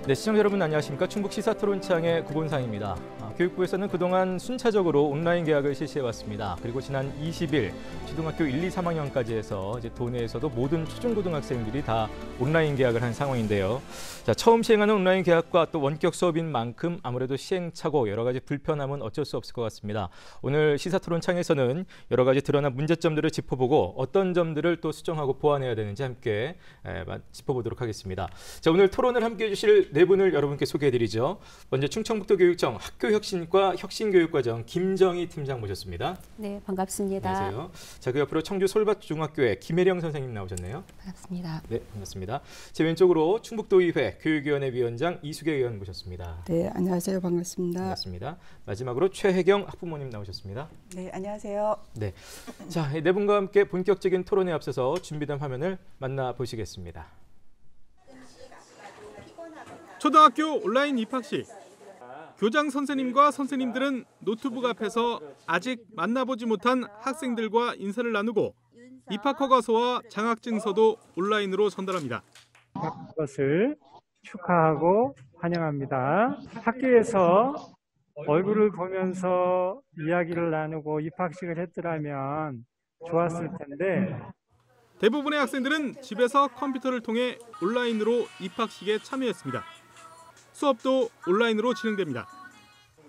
네, 시청자 여러분 안녕하십니까? 충북 시사토론창의 구본상입니다. 교육부에서는 그동안 순차적으로 온라인 개학을 실시해왔습니다. 그리고 지난 20일 초등학교 1, 2, 3학년까지 해서 이제 도내에서도 모든 초중고등학생들이 다 온라인 개학을 한 상황인데요. 자, 처음 시행하는 온라인 개학과 또 원격 수업인 만큼 아무래도 시행착오, 여러 가지 불편함은 어쩔 수 없을 것 같습니다. 오늘 시사토론창에서는 여러 가지 드러난 문제점들을 짚어보고 어떤 점들을 또 수정하고 보완해야 되는지 함께 짚어보도록 하겠습니다. 자, 오늘 토론을 함께해 주실 네 분을 여러분께 소개해드리죠. 먼저 충청북도교육청 학교혁신과 혁신교육과정 김정희 팀장 모셨습니다. 네, 반갑습니다. 안녕하세요. 자, 그 옆으로 청주 솔밭중학교의 김혜령 선생님 나오셨네요. 반갑습니다. 네, 반갑습니다. 제 왼쪽으로 충북도의회 교육위원회 위원장 이수계 의원 모셨습니다. 네, 안녕하세요. 반갑습니다. 반갑습니다. 마지막으로 최혜경 학부모님 나오셨습니다. 네, 안녕하세요. 네, 자, 네 분과 함께 본격적인 토론에 앞서서 준비된 화면을 만나보시겠습니다. 초등학교 온라인 입학식. 교장 선생님과 선생님들은 노트북 앞에서 아직 만나보지 못한 학생들과 인사를 나누고 입학 허가서와 장학증서도 온라인으로 전달합니다. 것을 축하하고 환영합니다. 학교에서 얼굴을 보면서 이야기를 나누고 입학식을 했더라면 좋았을 텐데 대부분의 학생들은 집에서 컴퓨터를 통해 온라인으로 입학식에 참여했습니다. 수업도 온라인으로 진행됩니다.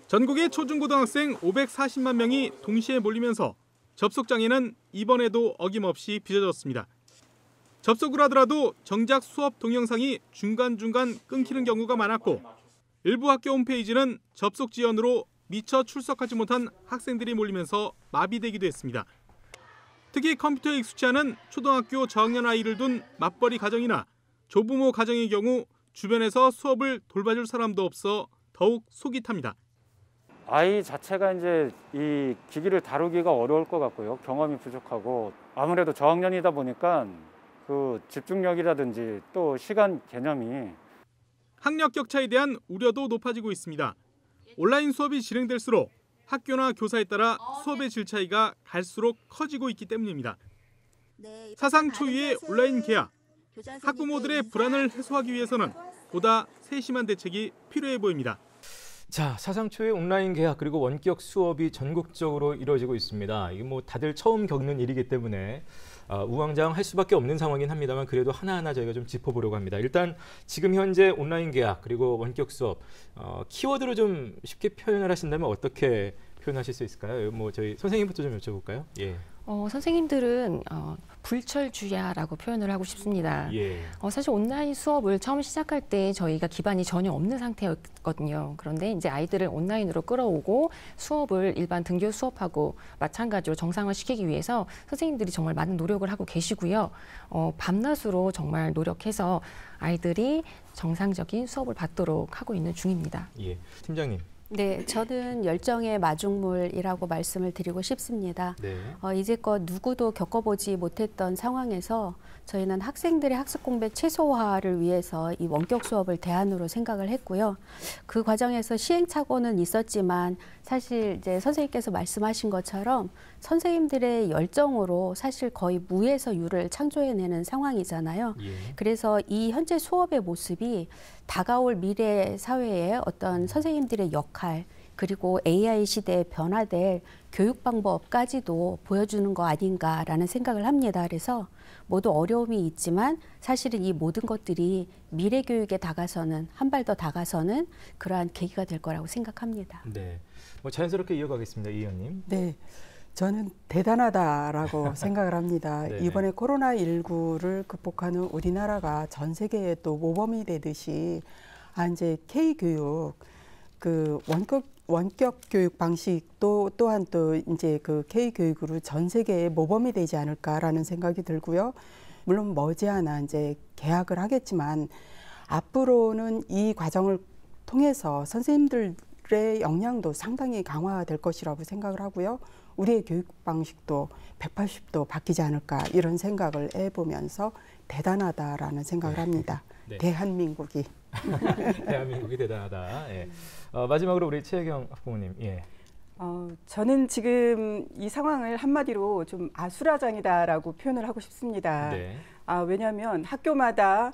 전국의 초중고등학생 540만 명이 동시에 몰리면서 접속장애는 이번에도 어김없이 빚어졌습니다. 접속을 하더라도 정작 수업 동영상이 중간중간 끊기는 경우가 많았고 일부 학교 홈페이지는 접속 지연으로 미처 출석하지 못한 학생들이 몰리면서 마비되기도 했습니다. 특히 컴퓨터에 익숙치 않은 초등학교 저학년 아이를 둔 맞벌이 가정이나 조부모 가정의 경우 주변에서 수업을 돌봐줄 사람도 없어 더욱 속이 탑니다. 아이 자체가 이제 이 기기를 다루기가 어려울 것 같고요. 경험이 부족하고 아무래도 저학년이다 보니까 그 집중력이라든지 또 시간 개념이 학력 격차에 대한 우려도 높아지고 있습니다. 온라인 수업이 진행될수록 학교나 교사에 따라 수업의 질 차이가 갈수록 커지고 있기 때문입니다. 사상 초유의 온라인 개학. 학부모들의 불안을 해소하기 위해서는 보다 세심한 대책이 필요해 보입니다. 자, 사상 초의 온라인 개학 그리고 원격 수업이 전국적으로 이루어지고 있습니다. 이게 뭐 다들 처음 겪는 일이기 때문에 우왕좌왕할 수밖에 없는 상황이긴 합니다만 그래도 하나하나 저희가 좀 짚어보려고 합니다. 일단 지금 현재 온라인 개학 그리고 원격 수업 키워드로 좀 쉽게 표현을 하신다면 어떻게 표현하실 수 있을까요? 뭐 저희 선생님부터 좀 여쭤볼까요? 예. 선생님들은 불철주야라고 표현을 하고 싶습니다. 예. 사실 온라인 수업을 처음 시작할 때 저희가 기반이 전혀 없는 상태였거든요. 그런데 이제 아이들을 온라인으로 끌어오고 수업을 일반 등교 수업하고 마찬가지로 정상화시키기 위해서 선생님들이 정말 많은 노력을 하고 계시고요. 밤낮으로 정말 노력해서 아이들이 정상적인 수업을 받도록 하고 있는 중입니다. 예. 팀장님. 네, 저는 열정의 마중물이라고 말씀을 드리고 싶습니다. 네. 이제껏 누구도 겪어보지 못했던 상황에서 저희는 학생들의 학습 공백 최소화를 위해서 이 원격 수업을 대안으로 생각을 했고요. 그 과정에서 시행착오는 있었지만 사실 이제 선생님께서 말씀하신 것처럼 선생님들의 열정으로 사실 거의 무에서 유를 창조해내는 상황이잖아요. 예. 그래서 이 현재 수업의 모습이 다가올 미래 사회의 어떤 선생님들의 역할 그리고 AI 시대에 변화될 교육 방법까지도 보여주는 거 아닌가라는 생각을 합니다. 그래서 모두 어려움이 있지만 사실은 이 모든 것들이 미래 교육에 다가서는 한 발 더 다가서는 그러한 계기가 될 거라고 생각합니다. 네, 뭐 자연스럽게 이어가겠습니다, 이 의원님. 네, 저는 대단하다라고 생각을 합니다. 네네. 이번에 코로나19를 극복하는 우리나라가 전 세계에 또 모범이 되듯이 이제 K-교육, 그 원격 교육 방식도 또한 또 이제 그 K-교육으로 전 세계에 모범이 되지 않을까라는 생각이 들고요. 물론 머지않아 이제 개학을 하겠지만 앞으로는 이 과정을 통해서 선생님들의 역량도 상당히 강화될 것이라고 생각을 하고요. 우리의 교육 방식도 180도 바뀌지 않을까 이런 생각을 해보면서 대단하다라는 생각을 합니다. 네. 대한민국이. 대한민국이 대단하다. 예. 마지막으로 우리 최혜경 학부모님. 예. 저는 지금 이 상황을 한마디로 좀 아수라장이다라고 표현을 하고 싶습니다. 네. 왜냐하면 학교마다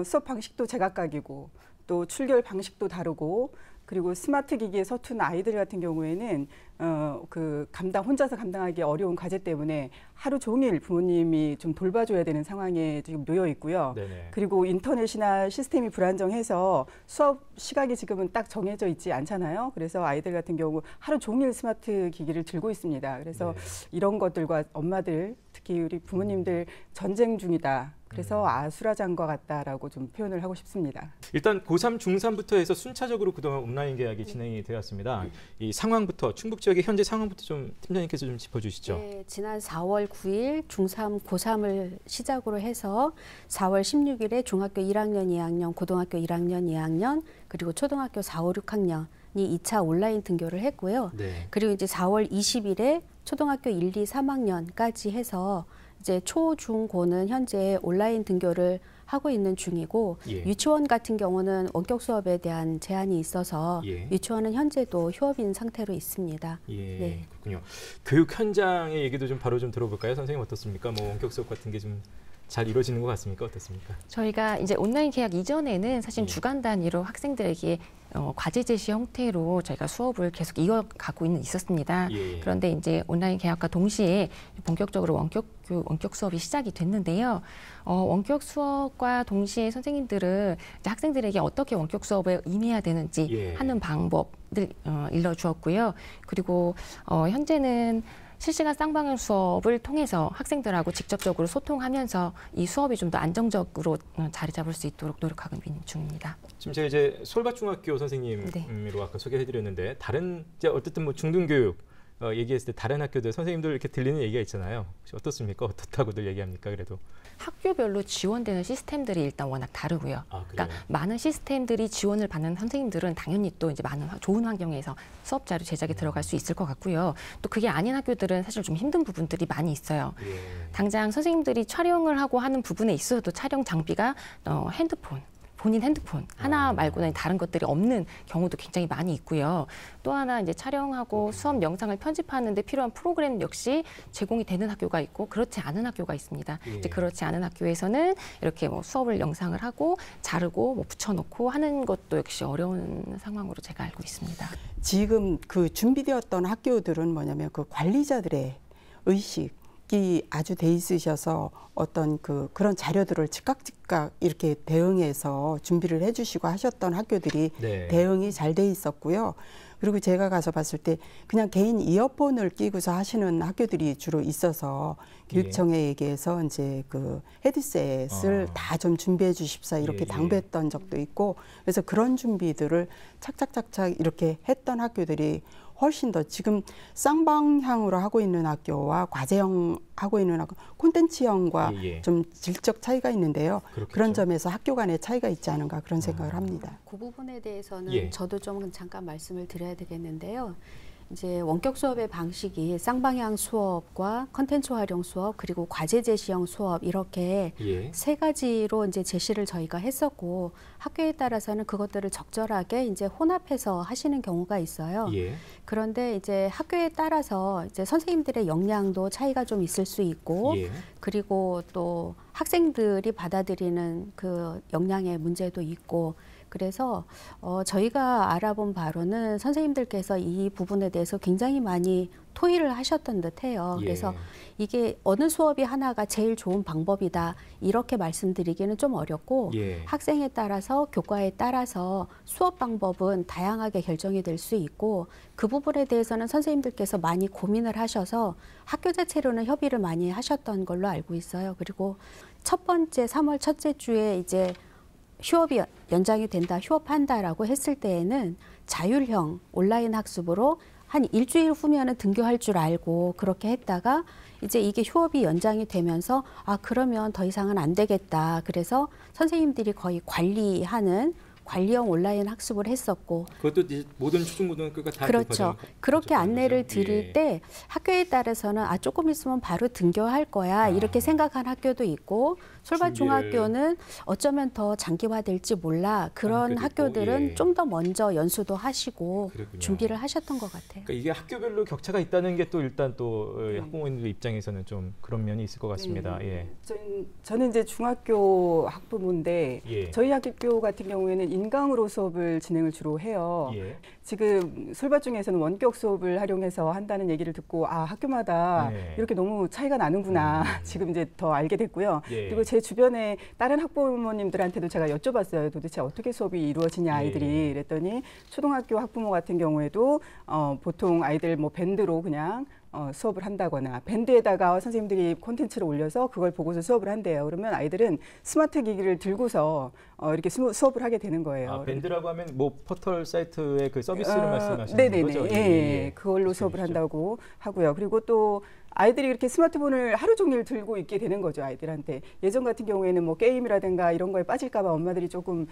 수업 방식도 제각각이고 또 출결 방식도 다르고 그리고 스마트 기기에 서툰 아이들 같은 경우에는 그 혼자서 감당하기 어려운 과제 때문에 하루 종일 부모님이 좀 돌봐줘야 되는 상황에 지금 놓여 있고요. 네네. 그리고 인터넷이나 시스템이 불안정해서 수업 시각이 지금은 딱 정해져 있지 않잖아요. 그래서 아이들 같은 경우 하루 종일 스마트 기기를 들고 있습니다. 그래서 이런 것들과 엄마들, 특히 우리 부모님들 전쟁 중이다. 그래서 아수라장과 같다라고 좀 표현을 하고 싶습니다. 일단 고3, 중3부터 해서 순차적으로 그동안 온라인 계약이 진행이 되었습니다. 이 상황부터 충북 지역의 현재 상황부터 좀 팀장님께서 좀 짚어주시죠. 네, 지난 4월 9일 중3, 고3을 시작으로 해서 4월 16일에 중학교 1학년, 2학년, 고등학교 1학년, 2학년, 그리고 초등학교 4, 5, 6학년이 2차 온라인 등교를 했고요. 네. 그리고 이제 4월 20일에 초등학교 1, 2, 3학년까지 해서 이제 초, 중, 고는 현재 온라인 등교를 하고 있는 중이고 유치원 같은 경우는 원격 수업에 대한 제한이 있어서 유치원은 현재도 휴업인 상태로 있습니다. 네. 그렇군요. 교육 현장의 얘기도 좀 바로 좀 들어볼까요? 선생님 어떻습니까? 뭐 원격 수업 같은 게 좀 잘 이루어지는 것 같습니까? 어떻습니까? 저희가 이제 온라인 계약 이전에는 사실 주간 단위로 학생들에게 과제 제시 형태로 저희가 수업을 계속 이어가고 있었습니다. 그런데 이제 온라인 계약과 동시에 본격적으로 원격 수업이 시작이 됐는데요. 원격 수업과 동시에 선생님들은 이제 학생들에게 어떻게 원격 수업에 임해야 되는지 하는 방법을 일러주었고요. 그리고 현재는 실시간 쌍방향 수업을 통해서 학생들하고 직접적으로 소통하면서 이 수업이 좀 더 안정적으로 자리 잡을 수 있도록 노력하고 있는 중입니다. 지금 제가 이제 솔밭중학교 선생님으로 아까 소개해드렸는데 다른 이제 어쨌든 뭐 중등교육 얘기했을 때 다른 학교들 선생님들 이렇게 들리는 얘기가 있잖아요. 혹시 어떻습니까? 어떻다고들 얘기합니까? 그래도 학교별로 지원되는 시스템들이 일단 워낙 다르고요. 그러니까 많은 시스템들이 지원을 받는 선생님들은 당연히 또 이제 많은 좋은 환경에서 수업 자료 제작에 들어갈 수 있을 것 같고요. 또 그게 아닌 학교들은 사실 좀 힘든 부분들이 많이 있어요. 당장 선생님들이 촬영을 하고 하는 부분에 있어서도 촬영 장비가 본인 핸드폰 하나 말고는 다른 것들이 없는 경우도 굉장히 많이 있고요. 또 하나 이제 촬영하고 수업 영상을 편집하는 데 필요한 프로그램 역시 제공이 되는 학교가 있고 그렇지 않은 학교가 있습니다. 이제 그렇지 않은 학교에서는 이렇게 뭐 수업을 영상을 하고 자르고 뭐 붙여놓고 하는 것도 역시 어려운 상황으로 제가 알고 있습니다. 지금 그 준비되었던 학교들은 뭐냐면 그 관리자들의 의식 이 아주 돼 있으셔서 어떤 그런 자료들을 즉각 이렇게 대응해서 준비를 해주시고 하셨던 학교들이 대응이 잘 돼 있었고요. 그리고 제가 가서 봤을 때 그냥 개인 이어폰을 끼고서 하시는 학교들이 주로 있어서 교육청에 얘기해서 이제 그 헤드셋을 다 좀 준비해 주십사 이렇게 당부했던 적도 있고 그래서 그런 준비들을 착착착착 이렇게 했던 학교들이 훨씬 더 지금 쌍방향으로 하고 있는 학교와 과제형 하고 있는 학교, 콘텐츠형과 좀 질적 차이가 있는데요. 그렇겠죠. 그런 점에서 학교 간의 차이가 있지 않은가 그런 생각을 합니다. 그 부분에 대해서는 저도 좀 잠깐 말씀을 드려야 되겠는데요. 이제 원격 수업의 방식이 쌍방향 수업과 컨텐츠 활용 수업 그리고 과제 제시형 수업 이렇게 세 가지로 이제 제시를 저희가 했었고 학교에 따라서는 그것들을 적절하게 이제 혼합해서 하시는 경우가 있어요. 그런데 이제 학교에 따라서 이제 선생님들의 역량도 차이가 좀 있을 수 있고 그리고 또 학생들이 받아들이는 그 역량의 문제도 있고 그래서 저희가 알아본 바로는 선생님들께서 이 부분에 대해서 굉장히 많이 토의를 하셨던 듯해요. 그래서 이게 어느 수업이 하나가 제일 좋은 방법이다 이렇게 말씀드리기는 좀 어렵고 학생에 따라서 교과에 따라서 수업 방법은 다양하게 결정이 될 수 있고 그 부분에 대해서는 선생님들께서 많이 고민을 하셔서 학교 자체로는 협의를 많이 하셨던 걸로 알고 있어요. 그리고 첫 번째 3월 첫째 주에 이제 휴업이 연장이 된다, 휴업한다라고 했을 때에는 자율형 온라인 학습으로 한 일주일 후면은 등교할 줄 알고 그렇게 했다가 이제 이게 휴업이 연장이 되면서 그러면 더 이상은 안 되겠다. 그래서 선생님들이 거의 관리형 온라인 학습을 했었고 그것도 이제 모든 초중고등학교가 다 그렇죠. 그렇게 안내를 드릴 때 학교에 따라서는 조금 있으면 바로 등교할 거야 이렇게 생각한 학교도 있고 솔밭중학교는 어쩌면 더 장기화될지 몰라 그런 학교들은 좀 더 먼저 연수도 하시고 준비를 하셨던 것 같아요. 그러니까 이게 학교별로 격차가 있다는 게 또 일단 또 학부모님들 입장에서는 좀 그런 면이 있을 것 같습니다. 저는 이제 중학교 학부모인데 저희 학교 같은 경우에는 인강으로 수업을 진행을 주로 해요. 예. 지금 솔밭 중에서는 원격 수업을 활용해서 한다는 얘기를 듣고 아 학교마다 네. 이렇게 너무 차이가 나는구나 지금 이제 더 알게 됐고요. 예. 그리고 제 주변에 다른 학부모님들한테도 제가 여쭤봤어요. 도대체 어떻게 수업이 이루어지냐 아이들이. 예. 그랬더니 초등학교 학부모 같은 경우에도 보통 아이들 뭐 밴드로 그냥 수업을 한다거나 밴드에다가 선생님들이 콘텐츠를 올려서 그걸 보고서 수업을 한대요. 그러면 아이들은 스마트 기기를 들고서 이렇게 수업을 하게 되는 거예요. 아, 밴드라고 하면 뭐 포털 사이트의 그 서비스를 말씀하시는 네네네. 거죠? 예, 그걸로 수업을 한다고 하고요. 그리고 또 아이들이 이렇게 스마트폰을 하루 종일 들고 있게 되는 거죠, 아이들한테. 예전 같은 경우에는 뭐 게임이라든가 이런 거에 빠질까 봐 엄마들이 조금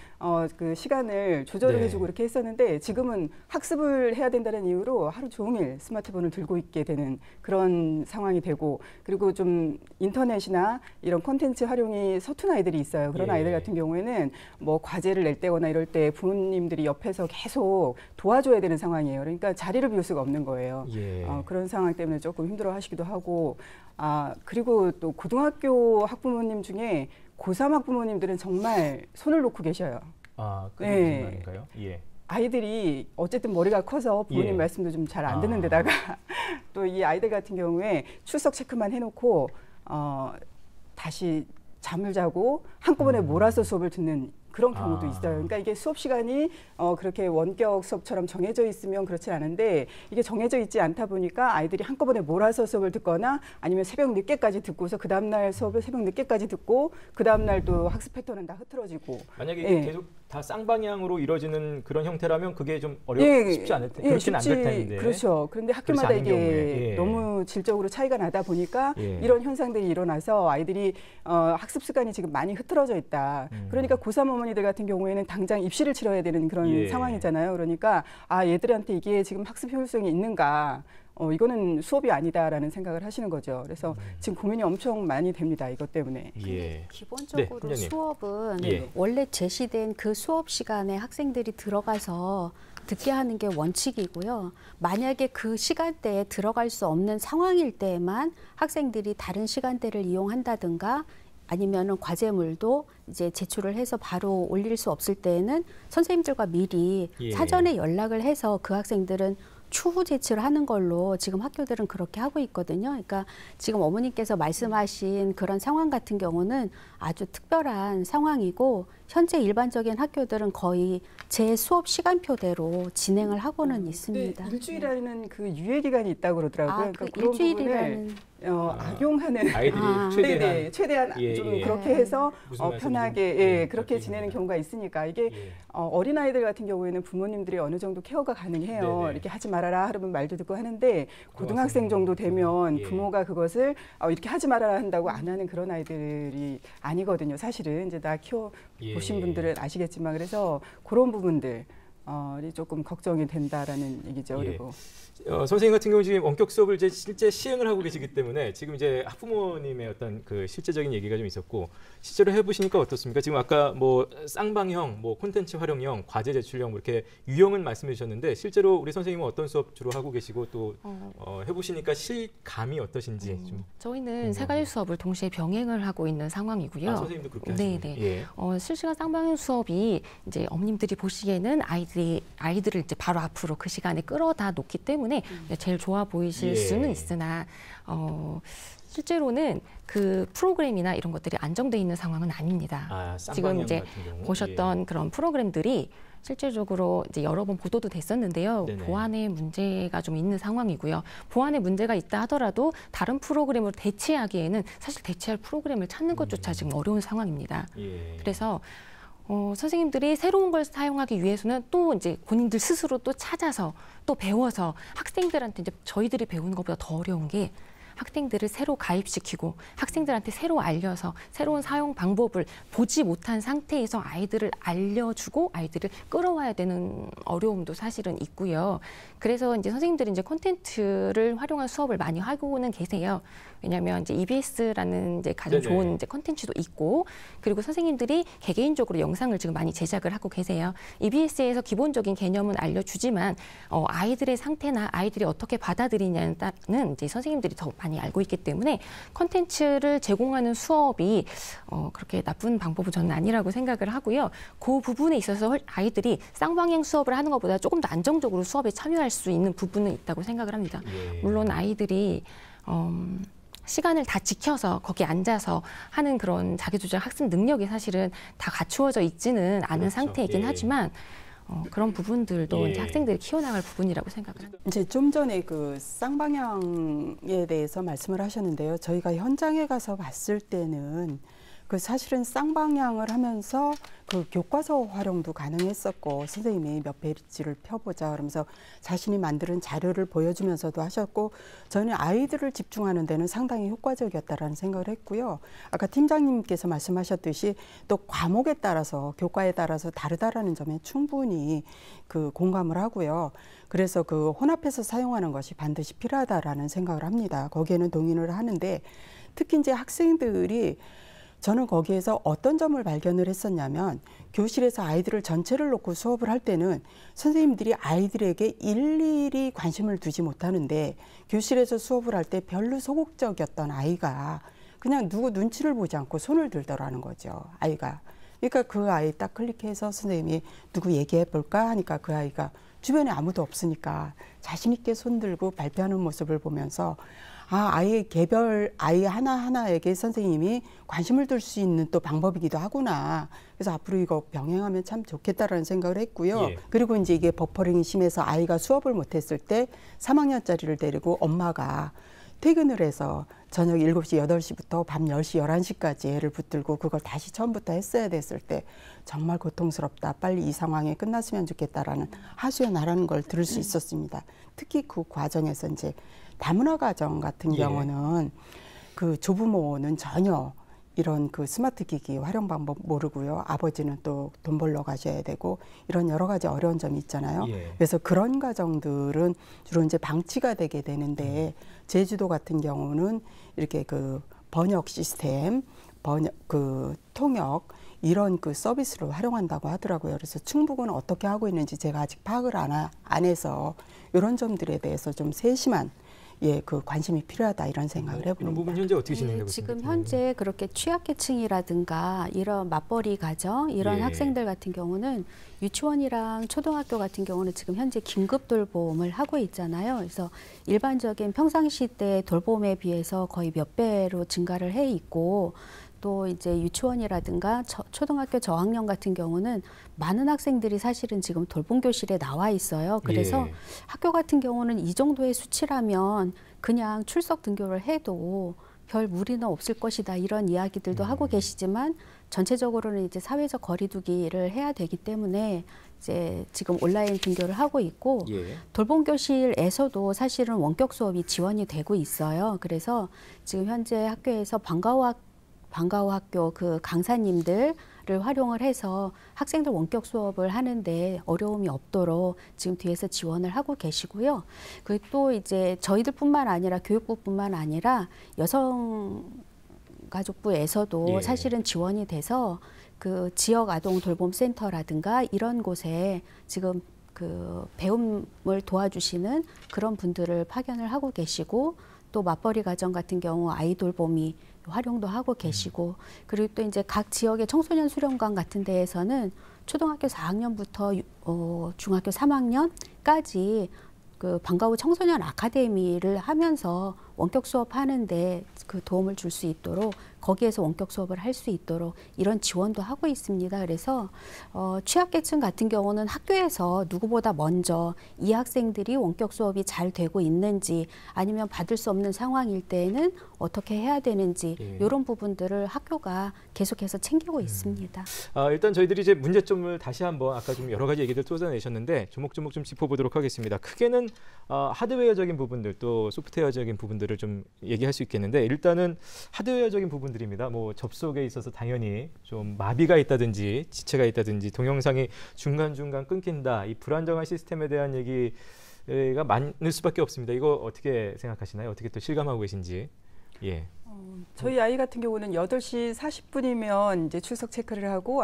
그 시간을 조절을 네. 해주고 이렇게 했었는데 지금은 학습을 해야 된다는 이유로 하루 종일 스마트폰을 들고 있게 되는 그런 상황이 되고 그리고 좀 인터넷이나 이런 콘텐츠 활용이 서툰 아이들이 있어요. 그런 예. 아이들 같은 경우에는 뭐 과제를 낼 때거나 이럴 때 부모님들이 옆에서 계속 도와줘야 되는 상황이에요. 그러니까 자리를 비울 수가 없는 거예요. 예. 그런 상황 때문에 조금 힘들어 하시기도 하고 그리고 또 고등학교 학부모님 중에 고3 학부모님들은 정말 손을 놓고 계셔요. 아, 그게 네. 무슨 말인가요? 예. 아이들이 어쨌든 머리가 커서 부모님 예. 말씀도 좀 잘 안 듣는 데다가 또 이 아이들 같은 경우에 출석 체크만 해놓고 다시 잠을 자고 한꺼번에 몰아서 수업을 듣는 그런 경우도 있어요. 그러니까 이게 수업 시간이 그렇게 원격 수업처럼 정해져 있으면 그렇지 않은데 이게 정해져 있지 않다 보니까 아이들이 한꺼번에 몰아서 수업을 듣거나 아니면 새벽 늦게까지 듣고서 그 다음날 수업을 새벽 늦게까지 듣고 그 다음날 또 학습 패턴은 다 흐트러지고. 만약에 이게 계속 다 쌍방향으로 이루어지는 그런 형태라면 그게 좀 쉽지 않을 텐데 그렇지는 않을 텐데. 그렇죠. 그런데 학교마다 이게 경우에. 너무 질적으로 차이가 나다 보니까 예. 이런 현상들이 일어나서 아이들이 학습 습관이 지금 많이 흐트러져 있다. 그러니까 고3 어머니들 같은 경우에는 당장 입시를 치러야 되는 그런 상황이잖아요. 그러니까 얘들한테 이게 지금 학습 효율성이 있는가? 이거는 수업이 아니다라는 생각을 하시는 거죠. 그래서 지금 고민이 엄청 많이 됩니다. 이것 때문에. 예. 기본적으로 네, 수업은 예. 원래 제시된 그 수업 시간에 학생들이 들어가서 듣게 하는 게 원칙이고요. 만약에 그 시간대에 들어갈 수 없는 상황일 때에만 학생들이 다른 시간대를 이용한다든가 아니면은 과제물도 이제 제출을 해서 바로 올릴 수 없을 때에는 선생님들과 미리 사전에 연락을 해서 그 학생들은 추후 제출을 하는 걸로 지금 학교들은 그렇게 하고 있거든요. 그러니까 지금 어머님께서 말씀하신 그런 상황 같은 경우는 아주 특별한 상황이고 현재 일반적인 학교들은 거의 제 수업 시간표대로 진행을 하고는 있습니다. 네, 일주일이라는 그 유예 기간이 있다고 그러더라고요. 그 그런 일주일이라는 악용하는 아이들이 최대한 좀 그렇게 해서 편하게 그렇게 지내는 경우가 있으니까 이게 어린 아이들 같은 경우에는 부모님들이 어느 정도 케어가 가능해요. 네네. 이렇게 하지 말아라 하면 말도 듣고 하는데 고등학생 정도 되면 부모가 그것을 이렇게 하지 말아라 한다고 안 하는 그런 아이들이 아니거든요. 사실은 이제 나 키워 보신 분들은 아시겠지만 그래서 그런 부분들이 조금 걱정이 된다라는 얘기죠. 그리고 선생님 같은 경우 지금 원격 수업을 이제 실제 시행을 하고 계시기 때문에 지금 이제 학부모님의 어떤 그 실제적인 얘기가 좀 있었고 실제로 해보시니까 어떻습니까? 지금 아까 뭐 쌍방형, 뭐 콘텐츠 활용형, 과제 제출형 이렇게 유형은 말씀해 주셨는데 실제로 우리 선생님은 어떤 수업 주로 하고 계시고 또 해보시니까 실감이 어떠신지 좀. 저희는 세 가지 수업을 동시에 병행을 하고 있는 상황이고요. 선생님도 그렇게 하시네요. 네네. 실시간 쌍방향 수업이 이제 어머님들이 보시기에는 아이들을 이제 바로 앞으로 그 시간에 끌어다 놓기 때문에 제일 좋아 보이실 수는 있으나 실제로는 그 프로그램이나 이런 것들이 안정돼 있는 상황은 아닙니다. 지금 이제 보셨던 그런 프로그램들이 실질적으로 이제 여러 번 보도도 됐었는데요. 네네. 보안에 문제가 좀 있는 상황이고요. 보안에 문제가 있다 하더라도 다른 프로그램으로 대체하기에는 사실 대체할 프로그램을 찾는 것조차 지금 어려운 상황입니다. 그래서 선생님들이 새로운 걸 사용하기 위해서는 또 이제 본인들 스스로 또 찾아서 또 배워서 학생들한테 이제 저희들이 배우는 것보다 더 어려운 게 학생들을 새로 가입시키고 학생들한테 새로 알려서 새로운 사용 방법을 보지 못한 상태에서 아이들을 알려주고 아이들을 끌어와야 되는 어려움도 사실은 있고요. 그래서 이제 선생님들이 이제 콘텐츠를 활용한 수업을 많이 하고는 계세요. 왜냐하면 이제 EBS라는 이제 가장 좋은 이제 콘텐츠도 있고 그리고 선생님들이 개개인적으로 영상을 지금 많이 제작을 하고 계세요. EBS에서 기본적인 개념은 알려주지만 아이들의 상태나 아이들이 어떻게 받아들이냐는 이제 선생님들이 더 많이 많이 알고 있기 때문에 콘텐츠를 제공하는 수업이 그렇게 나쁜 방법은 저는 아니라고 생각을 하고요. 그 부분에 있어서 아이들이 쌍방향 수업을 하는 것보다 조금 더 안정적으로 수업에 참여할 수 있는 부분은 있다고 생각을 합니다. 물론 아이들이 시간을 다 지켜서 거기 앉아서 하는 그런 자기조절 학습 능력이 사실은 다 갖추어져 있지는 않은 그렇죠. 상태이긴 하지만 그런 부분들도 이제 학생들이 키워나갈 부분이라고 생각을 합니다. 이제 좀 전에 그 쌍방향에 대해서 말씀을 하셨는데요. 저희가 현장에 가서 봤을 때는 그 사실은 쌍방향을 하면서 그 교과서 활용도 가능했었고 선생님이 몇 페이지를 펴보자 그러면서 자신이 만드는 자료를 보여주면서도 하셨고 저는 아이들을 집중하는 데는 상당히 효과적이었다라는 생각을 했고요. 아까 팀장님께서 말씀하셨듯이 또 과목에 따라서 교과에 따라서 다르다라는 점에 충분히 그 공감을 하고요. 그래서 그 혼합해서 사용하는 것이 반드시 필요하다라는 생각을 합니다. 거기에는 동의를 하는데 특히 이제 학생들이 저는 거기에서 어떤 점을 발견을 했었냐면 교실에서 아이들을 전체를 놓고 수업을 할 때는 선생님들이 아이들에게 일일이 관심을 두지 못하는데 교실에서 수업을 할 때 별로 소극적이었던 아이가 그냥 누구 눈치를 보지 않고 손을 들더라는 거죠. 아이가. 그러니까 그 아이 딱 클릭해서 선생님이 누구 얘기해 볼까 하니까 그 아이가 주변에 아무도 없으니까 자신 있게 손 들고 발표하는 모습을 보면서 아이의 개별 아이 하나하나에게 선생님이 관심을 둘 수 있는 또 방법이기도 하구나. 그래서 앞으로 이거 병행하면 참 좋겠다라는 생각을 했고요. 그리고 이제 이게 버퍼링이 심해서 아이가 수업을 못했을 때 3학년짜리를 데리고 엄마가 퇴근을 해서 저녁 7시, 8시부터 밤 10시, 11시까지 애를 붙들고 그걸 다시 처음부터 했어야 됐을 때 정말 고통스럽다. 빨리 이 상황이 끝났으면 좋겠다라는 하소연하라는 걸 들을 수 있었습니다. 특히 그 과정에서 이제 다문화 가정 같은 경우는 그 조부모는 전혀 이런 그 스마트 기기 활용 방법 모르고요. 아버지는 또 돈 벌러 가셔야 되고 이런 여러 가지 어려운 점이 있잖아요. 그래서 그런 가정들은 주로 이제 방치가 되게 되는데 제주도 같은 경우는 이렇게 그 번역 시스템, 그 통역 이런 그 서비스를 활용한다고 하더라고요. 그래서 충북은 어떻게 하고 있는지 제가 아직 파악을 안 해서 이런 점들에 대해서 좀 세심한 그 관심이 필요하다 이런 생각을 해봅니다. 이런 부분 현재 어떻게 진행되고 있습니까? 지금 현재 그렇게 취약계층이라든가 이런 맞벌이 가정 이런 학생들 같은 경우는 유치원이랑 초등학교 같은 경우는 지금 현재 긴급 돌봄을 하고 있잖아요. 그래서 일반적인 평상시 때 돌봄에 비해서 거의 몇 배로 증가를 해 있고 또 이제 유치원이라든가 초등학교 저학년 같은 경우는 많은 학생들이 사실은 지금 돌봄 교실에 나와 있어요. 그래서 학교 같은 경우는 이 정도의 수치라면 그냥 출석 등교를 해도 별 무리는 없을 것이다 이런 이야기들도 하고 계시지만 전체적으로는 이제 사회적 거리두기를 해야 되기 때문에 이제 지금 온라인 등교를 하고 있고 돌봄 교실에서도 사실은 원격 수업이 지원이 되고 있어요. 그래서 지금 현재 학교에서 방과후 학교 그 강사님들을 활용을 해서 학생들 원격 수업을 하는데 어려움이 없도록 지금 뒤에서 지원을 하고 계시고요. 그리고 또 이제 저희들뿐만 아니라 교육부뿐만 아니라 여성가족부에서도 사실은 지원이 돼서 그 지역 아동 돌봄 센터라든가 이런 곳에 지금 그 배움을 도와주시는 그런 분들을 파견을 하고 계시고 또 맞벌이 가정 같은 경우 아이 돌봄이 활용도 하고 계시고 그리고 또 이제 각 지역의 청소년 수련관 같은 데에서는 초등학교 4학년부터 중학교 3학년까지 그 방과후 청소년 아카데미를 하면서 원격 수업하는데 그 도움을 줄 수 있도록 거기에서 원격 수업을 할 수 있도록 이런 지원도 하고 있습니다. 그래서 취약계층 같은 경우는 학교에서 누구보다 먼저 이 학생들이 원격 수업이 잘 되고 있는지 아니면 받을 수 없는 상황일 때에는 어떻게 해야 되는지 이런 부분들을 학교가 계속해서 챙기고 있습니다. 일단 저희들이 이제 문제점을 다시 한번 아까 좀 여러 가지 얘기들 쏟아내셨는데 조목조목 좀 짚어보도록 하겠습니다. 크게는 하드웨어적인 부분들 또 소프트웨어적인 부분들을 좀 얘기할 수 있겠는데 일단은 하드웨어적인 부분들입니다. 뭐 접속에 있어서 당연히 좀 마비가 있다든지 지체가 있다든지 동영상이 중간중간 끊긴다. 이 불안정한 시스템에 대한 얘기가 많을 수밖에 없습니다. 이거 어떻게 생각하시나요? 어떻게 또 실감하고 계신지. 저희 아이 같은 경우는 8시 40분이면 이제 출석 체크를 하고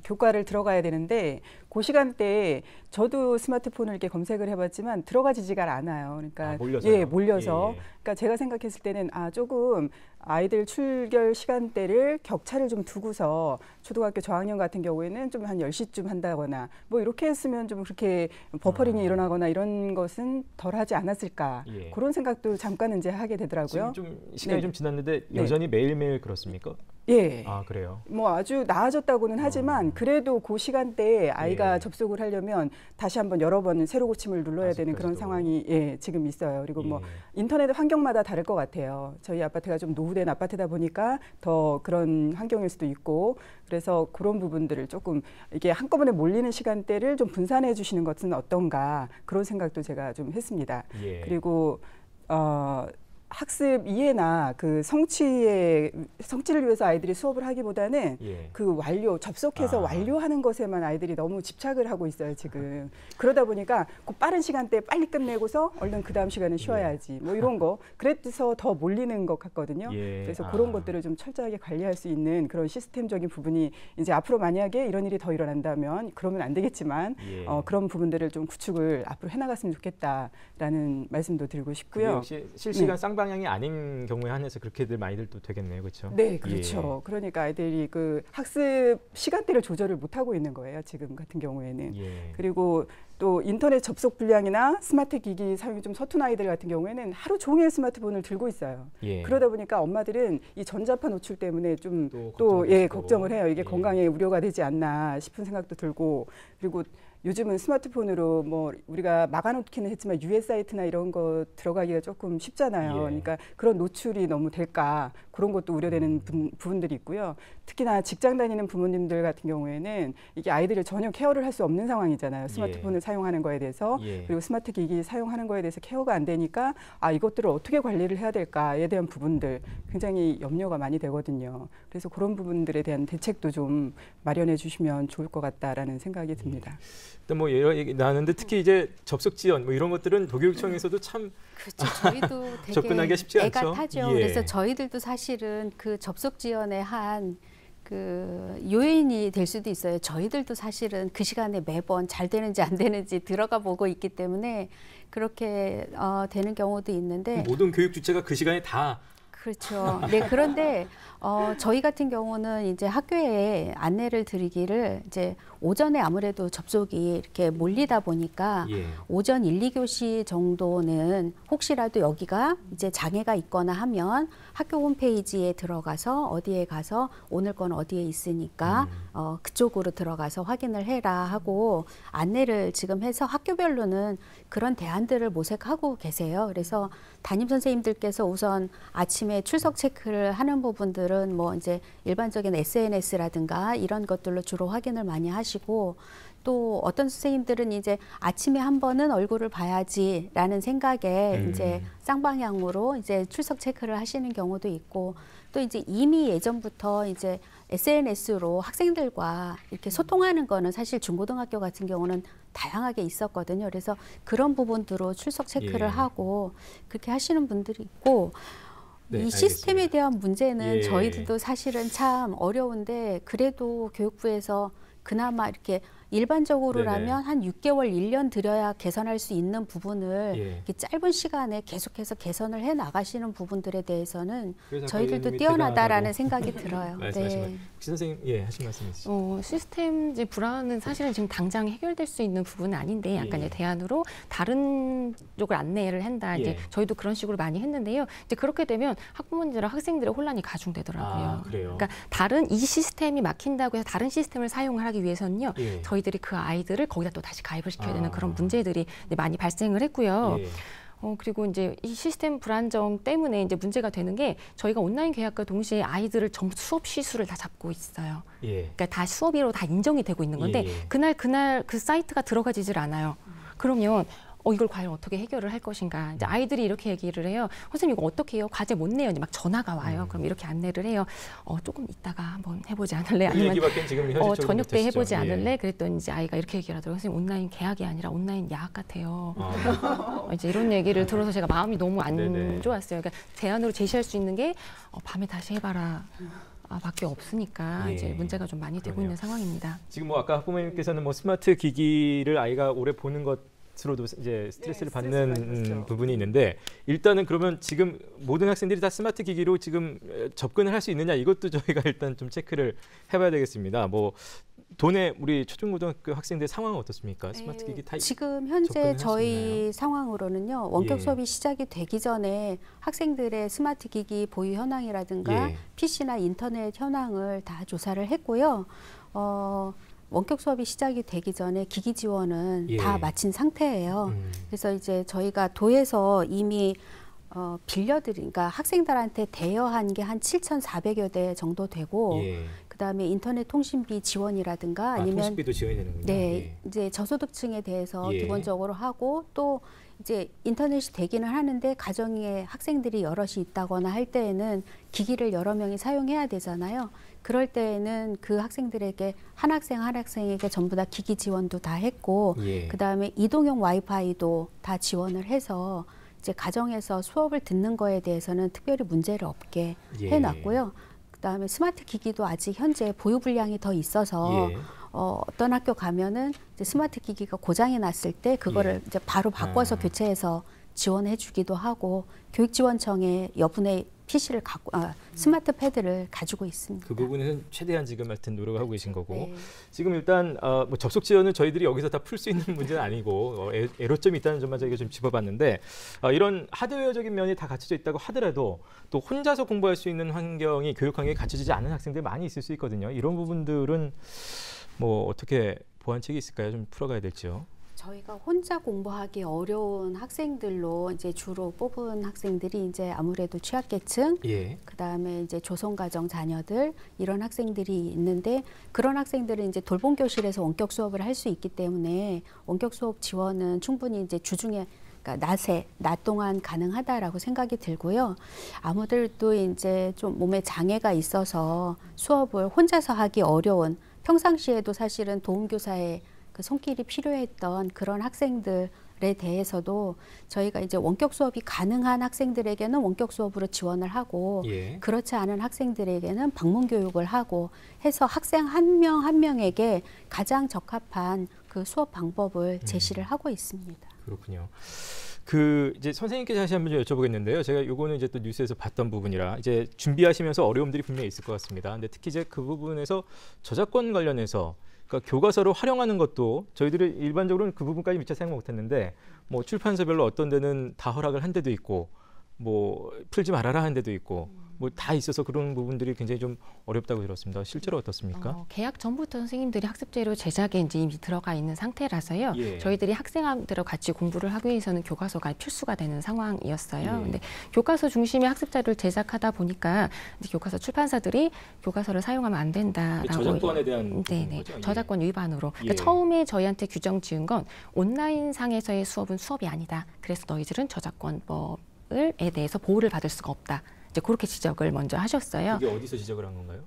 교과를 들어가야 되는데 그 시간대에 저도 스마트폰을 이렇게 검색을 해봤지만 들어가지지가 않아요. 그러니까 몰려서요? 몰려서. 예. 그러니까 제가 생각했을 때는 조금 아이들 출결 시간대를 격차를 좀 두고서 초등학교 저학년 같은 경우에는 좀 한 10시쯤 한다거나 뭐 이렇게 했으면 좀 그렇게 버퍼링이 일어나거나 이런 것은 덜하지 않았을까. 예. 그런 생각도 잠깐은 이제 하게 되더라고요. 지금 좀 시간이 네. 좀 지났는데 여전히 매일매일 그렇습니까? 예. 그래요? 뭐 아주 나아졌다고는 하지만 그래도 그 시간대에 아이가 예. 접속을 하려면 다시 한번 여러 번 새로 고침을 눌러야 되는 그런 아직까지도. 상황이 지금 있어요. 그리고 뭐 예. 인터넷 환경마다 다를 것 같아요. 저희 아파트가 좀 노후된 아파트다 보니까 더 그런 환경일 수도 있고 그래서 그런 부분들을 조금 이게 한꺼번에 몰리는 시간대를 좀 분산해 주시는 것은 어떤가 그런 생각도 제가 좀 했습니다. 예. 그리고 학습 이해나 그 성취를 위해서 아이들이 수업을 하기보다는 예. 그 접속해서 완료하는 것에만 아이들이 너무 집착을 하고 있어요, 지금. 그러다 보니까 그 빠른 시간대에 빨리 끝내고서 얼른 그 다음 시간은 쉬어야지. 뭐 이런 거. 그래서 더 몰리는 것 같거든요. 예. 그래서 그런 것들을 좀 철저하게 관리할 수 있는 그런 시스템적인 부분이 이제 앞으로 만약에 이런 일이 더 일어난다면 그러면 안 되겠지만 예. 그런 부분들을 좀 구축을 앞으로 해나갔으면 좋겠다라는 말씀도 드리고 싶고요. 역시 실시간 쌍방향이 아닌 경우에 한해서 그렇게들 많이들 또 되겠네요, 그렇죠? 네, 그렇죠. 그러니까 아이들이 그 학습 시간대를 조절을 못 하고 있는 거예요, 지금 같은 경우에는. 예. 그리고 또 인터넷 접속 불량이나 스마트 기기 사용이 좀 서툰 아이들 같은 경우에는 하루 종일 스마트폰을 들고 있어요. 예. 그러다 보니까 엄마들은 이 전자파 노출 때문에 좀 걱정을 해요. 이게 예. 건강에 우려가 되지 않나 싶은 생각도 들고 그리고 요즘은 스마트폰으로 뭐 우리가 막아놓기는 했지만 유해 사이트나 이런 거 들어가기가 조금 쉽잖아요. 예. 그러니까 그런 노출이 너무 될까 그런 것도 우려되는 부분들이 있고요. 특히나 직장 다니는 부모님들 같은 경우에는 이게 아이들을 전혀 케어를 할 수 없는 상황이잖아요. 스마트폰을 사용하는 거에 대해서 그리고 스마트 기기 사용하는 거에 대해서 케어가 안 되니까 이것들을 어떻게 관리를 해야 될까에 대한 부분들 굉장히 염려가 많이 되거든요. 그래서 그런 부분들에 대한 대책도 좀 마련해 주시면 좋을 것 같다라는 생각이 듭니다. 일단 뭐 여러 얘기 나왔는데 특히 이제 접속 지원 뭐 이런 것들은 도교육청에서도 참 그렇죠. 저희도 되게 접근하기가 쉽지 않죠. 애가 타죠. 예. 그래서 저희들도 사실은 그 접속 지원에 한 그 요인이 될 수도 있어요. 저희들도 사실은 그 시간에 매번 잘 되는지 안 되는지 들어가 보고 있기 때문에 그렇게 되는 경우도 있는데 모든 교육 주체가 그 시간에 다 그렇죠. 네, 그런데 저희 같은 경우는 이제 학교에 안내를 드리기를 이제 오전에 아무래도 접속이 이렇게 몰리다 보니까 오전 1, 2교시 정도는 혹시라도 여기가 이제 장애가 있거나 하면 학교 홈페이지에 들어가서 어디에 가서 오늘 건 어디에 있으니까 그쪽으로 들어가서 확인을 해라 하고 안내를 지금 해서 학교별로는 그런 대안들을 모색하고 계세요. 그래서 담임 선생님들께서 우선 아침에 출석 체크를 하는 부분들은 뭐 이제 일반적인 SNS라든가 이런 것들로 주로 확인을 많이 하시고 또 어떤 선생님들은 이제 아침에 한 번은 얼굴을 봐야지라는 생각에 이제 쌍방향으로 이제 출석 체크를 하시는 경우도 있고 또 이제 이미 예전부터 이제 SNS로 학생들과 이렇게 소통하는 거는 사실 중고등학교 같은 경우는 다양하게 있었거든요. 그래서 그런 부분들로 출석 체크를 하고 그렇게 하시는 분들이 있고 이 시스템에 대한 문제는 저희들도 사실은 참 어려운데 그래도 교육부에서 그나마 이렇게 일반적으로라면 한 6개월, 1년 들여야 개선할 수 있는 부분을 이렇게 짧은 시간에 계속해서 개선을 해 나가시는 부분들에 대해서는 저희들도 뛰어나다라는 생각이 들어요. 네. 혹시 선생님 하신 말씀 있으시죠? 시스템 이제 불안은 사실은 지금 당장 해결될 수 있는 부분은 아닌데 약간 이제 대안으로 다른 쪽을 안내를 한다. 이제 저희도 그런 식으로 많이 했는데요. 이제 그렇게 되면 학부모님들과 학생들의 혼란이 가중되더라고요. 그래요? 그러니까 다른 이 시스템이 막힌다고 해서 다른 시스템을 사용을 하기 위해서는요. 저희들이 그 아이들을 거기다 또 다시 가입을 시켜야 되는 그런 문제들이 많이 발생을 했고요. 그리고 이제 이 시스템 불안정 때문에 이제 문제가 되는 게 저희가 온라인 계약과 동시에 아이들을 전부 수업 시수를 다 잡고 있어요. 그러니까 다 수업이로 다 인정이 되고 있는 건데 그날 그 사이트가 들어가지질 않아요. 그러면 이걸 과연 어떻게 해결을 할 것인가. 이제 아이들이 이렇게 얘기를 해요. 선생님 이거 어떻게 해요? 과제 못 내요. 이제 막 전화가 와요. 그럼 이렇게 안내를 해요. 조금 이따가 한번 해보지 않을래? 이 얘기밖에 지금 현실적으로 저녁 때 못하시죠. 해보지 않을래? 그랬더니 이제 아이가 이렇게 얘기를 하더라고요. 선생님 온라인 계약이 아니라 온라인 야학 같아요. 이제 이런 얘기를 들어서 제가 마음이 너무 안 네네. 좋았어요. 그러니까 대안으로 제시할 수 있는 게 밤에 다시 해봐라. 밖에 없으니까 예. 이제 문제가 좀 많이 되고 그러네요. 있는 상황입니다. 지금 뭐 아까 학부모님께서는 뭐 스마트 기기를 아이가 오래 보는 것으로도 이제 스트레스를 받는 부분이 있는데 일단은 그러면 지금 모든 학생들이 다 스마트 기기로 지금 접근을 할 수 있느냐 이것도 저희가 일단 좀 체크를 해봐야 되겠습니다. 뭐 도내 우리 초중고등학교 학생들 상황은 어떻습니까? 스마트 기기 다 지금 현재 접근을 저희 할수 있나요? 상황으로는요. 원격 예. 수업이 시작이 되기 전에 학생들의 스마트 기기 보유 현황이라든가 예. PC나 인터넷 현황을 다 조사를 했고요. 원격 수업이 시작이 되기 전에 기기 지원은 예. 다 마친 상태예요. 그래서 이제 저희가 도에서 이미 빌려드린, 그러니까 학생들한테 대여한 게 한 7,400여 대 정도 되고, 예. 그다음에 인터넷 통신비 지원이라든가 아니면 통신비도 지원이 되는군요. 네, 예. 이제 저소득층에 대해서 예. 기본적으로 하고 또 이제 인터넷이 되기는 하는데 가정에 학생들이 여럿이 있다거나 할 때에는 기기를 여러 명이 사용해야 되잖아요. 그럴 때에는 그 학생들에게 한 학생에게 전부 다 기기 지원도 다 했고, 예. 그다음에 이동형 와이파이도 다 지원을 해서 이제 가정에서 수업을 듣는 거에 대해서는 특별히 문제를 없게 예. 해놨고요. 그다음에 스마트 기기도 아직 현재 보유 분량이 더 있어서 예. 어떤 학교 가면은 이제 스마트 기기가 고장이 났을 때 그거를 이제 바로 바꿔서 교체해서 지원해 주기도 하고 교육지원청에 여분의 PC를 스마트 패드를 가지고 있습니다. 그 부분은 최대한 지금 하여튼 노력을 하고 계신 거고 네. 지금 일단 뭐 접속 지원은 저희들이 여기서 다 풀 수 있는 문제는 아니고 애로점이 있다는 점만 저희가 좀 짚어봤는데 이런 하드웨어적인 면이 다 갖춰져 있다고 하더라도 또 혼자서 공부할 수 있는 환경이 교육 환경이 갖춰지지 않은 학생들 많이 있을 수 있거든요. 이런 부분들은 뭐 어떻게 보완책이 있을까요? 좀 풀어가야 될지요. 저희가 혼자 공부하기 어려운 학생들로 이제 주로 뽑은 학생들이 이제 아무래도 취약계층, 예. 그다음에 이제 조선가정 자녀들 이런 학생들이 있는데 그런 학생들은 이제 돌봄 교실에서 원격 수업을 할 수 있기 때문에 원격 수업 지원은 충분히 이제 주중에 그러니까 낮 동안 가능하다라고 생각이 들고요. 아무들도 이제 좀 몸에 장애가 있어서 수업을 혼자서 하기 어려운 평상시에도 사실은 도움교사의 그 손길이 필요했던 그런 학생들에 대해서도 저희가 이제 원격 수업이 가능한 학생들에게는 원격 수업으로 지원을 하고 예. 그렇지 않은 학생들에게는 방문 교육을 하고 해서 학생 한 명 한 명에게 가장 적합한 그 수업 방법을 제시를 하고 있습니다. 그렇군요. 이제 선생님께 다시 한번 여쭤보겠는데요. 제가 요거는 이제 또 뉴스에서 봤던 부분이라 이제 준비하시면서 어려움들이 분명히 있을 것 같습니다. 근데 특히 이제 그 부분에서 저작권 관련해서 그러니까 교과서를 활용하는 것도 저희들이 일반적으로는 그 부분까지 미처 생각 못했는데 뭐 출판사별로 어떤 데는 다 허락을 한 데도 있고 뭐 풀지 말아라 하는 데도 있고 뭐 다 있어서 그런 부분들이 굉장히 좀 어렵다고 들었습니다. 실제로 어떻습니까? 계약 전부터 선생님들이 학습재료 제작에 이제 이미 들어가 있는 상태라서요. 예. 저희들이 학생들하고 같이 공부를 하기 위해서는 교과서가 필수가 되는 상황이었어요. 예. 근데 교과서 중심의 학습자료를 제작하다 보니까 이제 교과서 출판사들이 교과서를 사용하면 안 된다라고. 저작권에 대한 네네. 거죠? 저작권 위반으로. 예. 그러니까 처음에 저희한테 규정 지은 건 온라인 상에서의 수업은 수업이 아니다. 그래서 너희들은 저작권법에 대해서 보호를 받을 수가 없다. 이제 그렇게 지적을 먼저 하셨어요. 그게 어디서 지적을 한 건가요?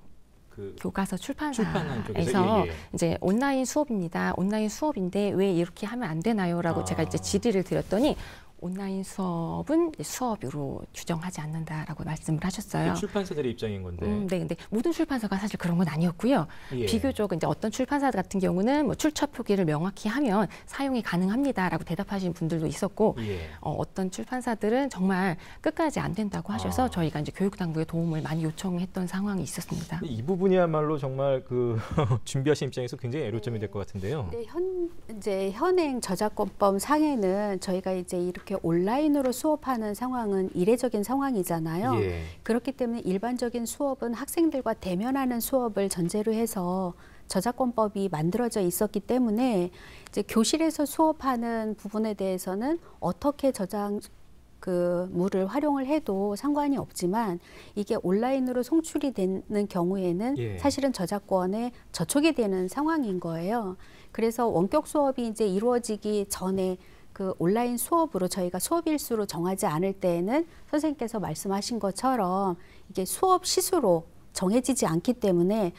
교과서 출판한 출판사에서 쪽에서? 예, 예. 이제 온라인 수업입니다. 온라인 수업인데 왜 이렇게 하면 안 되나요?라고 제가 이제 질의를 드렸더니 온라인 수업은 수업으로 규정하지 않는다라고 말씀을 하셨어요. 출판사들의 입장인 건데. 네, 근데 모든 출판사가 사실 그런 건 아니었고요. 예. 비교적 이제 어떤 출판사 같은 경우는 뭐 출처 표기를 명확히 하면 사용이 가능합니다라고 대답하신 분들도 있었고, 예. 어떤 출판사들은 정말 끝까지 안 된다고 하셔서 저희가 이제 교육당국의 도움을 많이 요청했던 상황이 있었습니다. 이 부분이야말로 정말 준비하신 입장에서 굉장히 애로점이 될 것 같은데요. 네, 이제 현행 저작권법 상에는 저희가 이제 이렇게 온라인으로 수업하는 상황은 이례적인 상황이잖아요. 예. 그렇기 때문에 일반적인 수업은 학생들과 대면하는 수업을 전제로 해서 저작권법이 만들어져 있었기 때문에 이제 교실에서 수업하는 부분에 대해서는 어떻게 물을 활용을 해도 상관이 없지만 이게 온라인으로 송출이 되는 경우에는 예. 사실은 저작권에 저촉이 되는 상황인 거예요. 그래서 원격 수업이 이제 이루어지기 전에 그 온라인 수업으로 저희가 수업 일수로 정하지 않을 때에는 선생님께서 말씀하신 것처럼 이게 수업 시수로 정해지지 않기 때문에